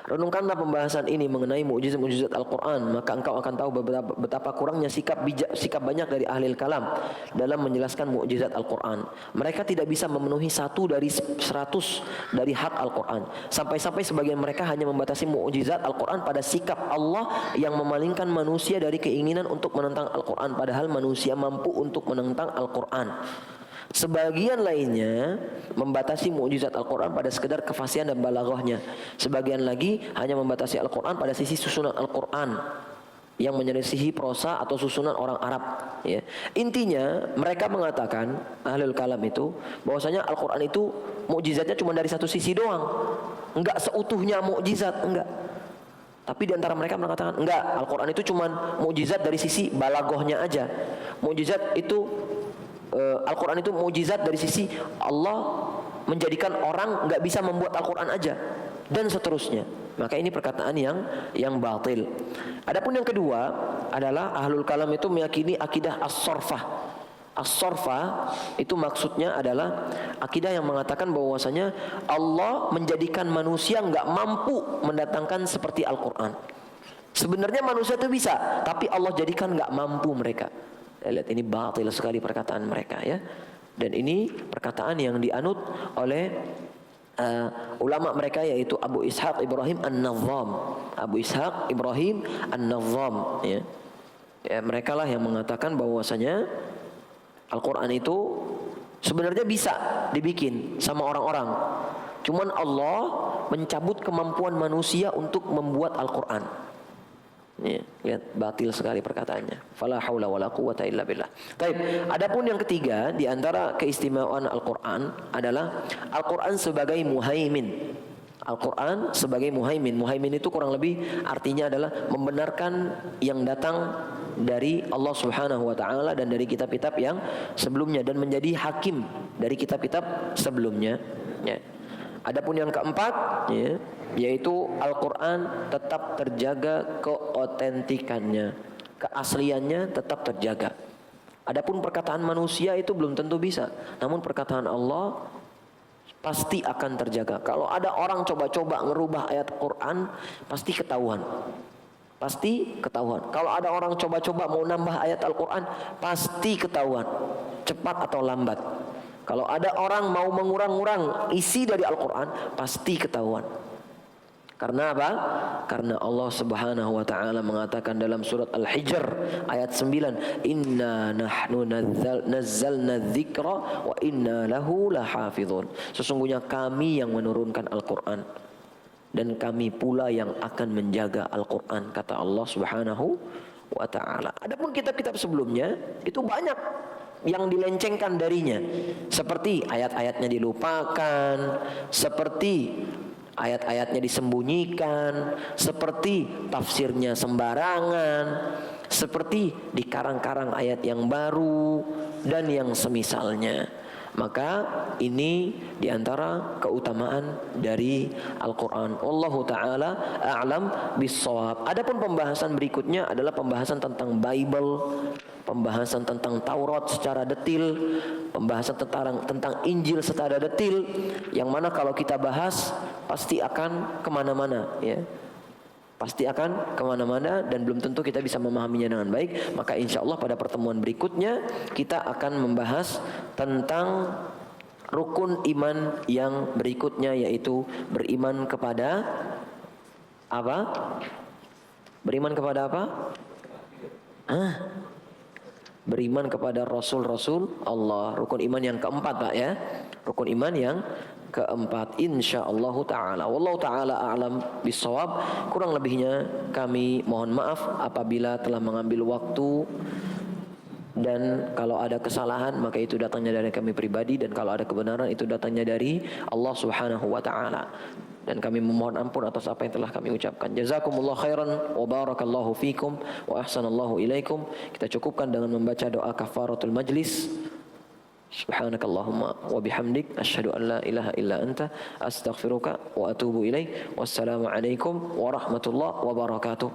Renungkanlah pembahasan ini mengenai mukjizat-mukjizat Al-Quran, maka engkau akan tahu betapa kurangnya sikap banyak dari ahli kalam dalam menjelaskan mukjizat Al-Quran. Mereka tidak bisa memenuhi 1 dari 100 dari hak Al-Quran. Sampai-sampai sebagian mereka hanya membatasi mukjizat Al-Quran pada sikap Allah yang memalingkan manusia dari keinginan untuk menentang Al-Quran, padahal manusia mampu untuk menentang Al-Quran. Sebagian lainnya membatasi mukjizat Al-Quran pada sekedar kefasihan dan balaghahnya. Sebagian lagi hanya membatasi Al-Quran pada sisi susunan Al-Quran yang menyelisihi prosa atau susunan orang Arab, ya. Intinya mereka mengatakan, ahlul kalam itu, bahwasanya Al-Quran itu mukjizatnya cuma dari satu sisi doang, enggak seutuhnya mukjizat, enggak. Tapi di antara mereka mengatakan enggak, Al-Quran itu cuma mukjizat dari sisi balaghahnya aja. Mukjizat itu Al-Quran itu mukjizat dari sisi Allah menjadikan orang nggak bisa membuat Al-Quran aja, dan seterusnya. Maka ini perkataan yang batil. Adapun yang kedua adalah ahlul kalam itu meyakini akidah as-sorfah. As-sorfah itu maksudnya adalah akidah yang mengatakan bahwasanya Allah menjadikan manusia nggak mampu mendatangkan seperti Al-Quran. Sebenarnya manusia itu bisa, tapi Allah jadikan nggak mampu mereka. Lihat, ini batil sekali perkataan mereka, ya. Dan ini perkataan yang dianut oleh ulama mereka, yaitu Abu Ishaq Ibrahim An-Nazzam. Abu Ishaq Ibrahim An-Nazzam, ya. Ya, mereka lah yang mengatakan bahwasanya Al-Quran itu sebenarnya bisa dibikin sama orang-orang. Cuman Allah mencabut kemampuan manusia untuk membuat Al-Quran. Ya, lihat, batil sekali perkataannya. Fala haula wala quwata illa billah. Baik, adapun yang ketiga di antara keistimewaan Al-Qur'an adalah Al-Qur'an sebagai muhaimin. Al-Qur'an sebagai muhaimin. Muhaimin itu kurang lebih artinya adalah membenarkan yang datang dari Allah Subhanahu wa taala dan dari kitab-kitab yang sebelumnya, dan menjadi hakim dari kitab-kitab sebelumnya, ya. Adapun yang keempat, ya, yaitu Al-Quran tetap terjaga keotentikannya, keasliannya tetap terjaga. Adapun perkataan manusia itu belum tentu bisa, namun perkataan Allah pasti akan terjaga. Kalau ada orang coba-coba ngerubah ayat Quran, pasti ketahuan. Pasti ketahuan. Kalau ada orang coba-coba mau nambah ayat Al-Quran, pasti ketahuan, cepat atau lambat. Kalau ada orang mau mengurang-urang isi dari Al-Quran, pasti ketahuan. Karena apa? Karena Allah Subhanahu wa taala mengatakan dalam surat Al-Hijr ayat 9, "Inna nahnu nazzalna dzikra wa inna lahu lahafizun." Sesungguhnya kami yang menurunkan Al-Quran dan kami pula yang akan menjaga Al-Quran, kata Allah Subhanahu wa taala. Adapun kitab-kitab sebelumnya itu banyak yang dilencengkan darinya, seperti ayat-ayatnya dilupakan, seperti ayat-ayatnya disembunyikan, seperti tafsirnya sembarangan, seperti dikarang-karang ayat yang baru, dan yang semisalnya. Maka ini diantara keutamaan dari Al-Quran. Wallahu ta'ala a'lam bis-shawab. Adapun pembahasan berikutnya adalah pembahasan tentang Bible, pembahasan tentang Taurat secara detil, pembahasan tentang Injil secara detil, yang mana kalau kita bahas pasti akan kemana-mana, ya. Pasti akan kemana-mana dan belum tentu kita bisa memahaminya dengan baik. Maka insya Allah pada pertemuan berikutnya kita akan membahas tentang rukun iman yang berikutnya, yaitu beriman kepada apa? Beriman kepada apa? Beriman kepada Rasul-Rasul Allah. Rukun iman yang keempat, Pak, ya. Rukun iman yang keempat, insyaallah ta'ala. Wallahu ta'ala a'lam bissawab. Kurang lebihnya kami mohon maaf apabila telah mengambil waktu, dan kalau ada kesalahan maka itu datangnya dari kami pribadi, dan kalau ada kebenaran itu datangnya dari Allah Subhanahu wa ta'ala. Dan kami memohon ampun atas apa yang telah kami ucapkan. Jazakumullah khairan wa barakallahu fikum wa ahsanallahu ilaikum. Kita cukupkan dengan membaca doa kafaratul majlis. Subhanakallahumma wa bihamdik asyhadu an la ilaha illa anta astaghfiruka wa atubu ilaik. Wassalamu alaikum warahmatullahi wabarakatuh.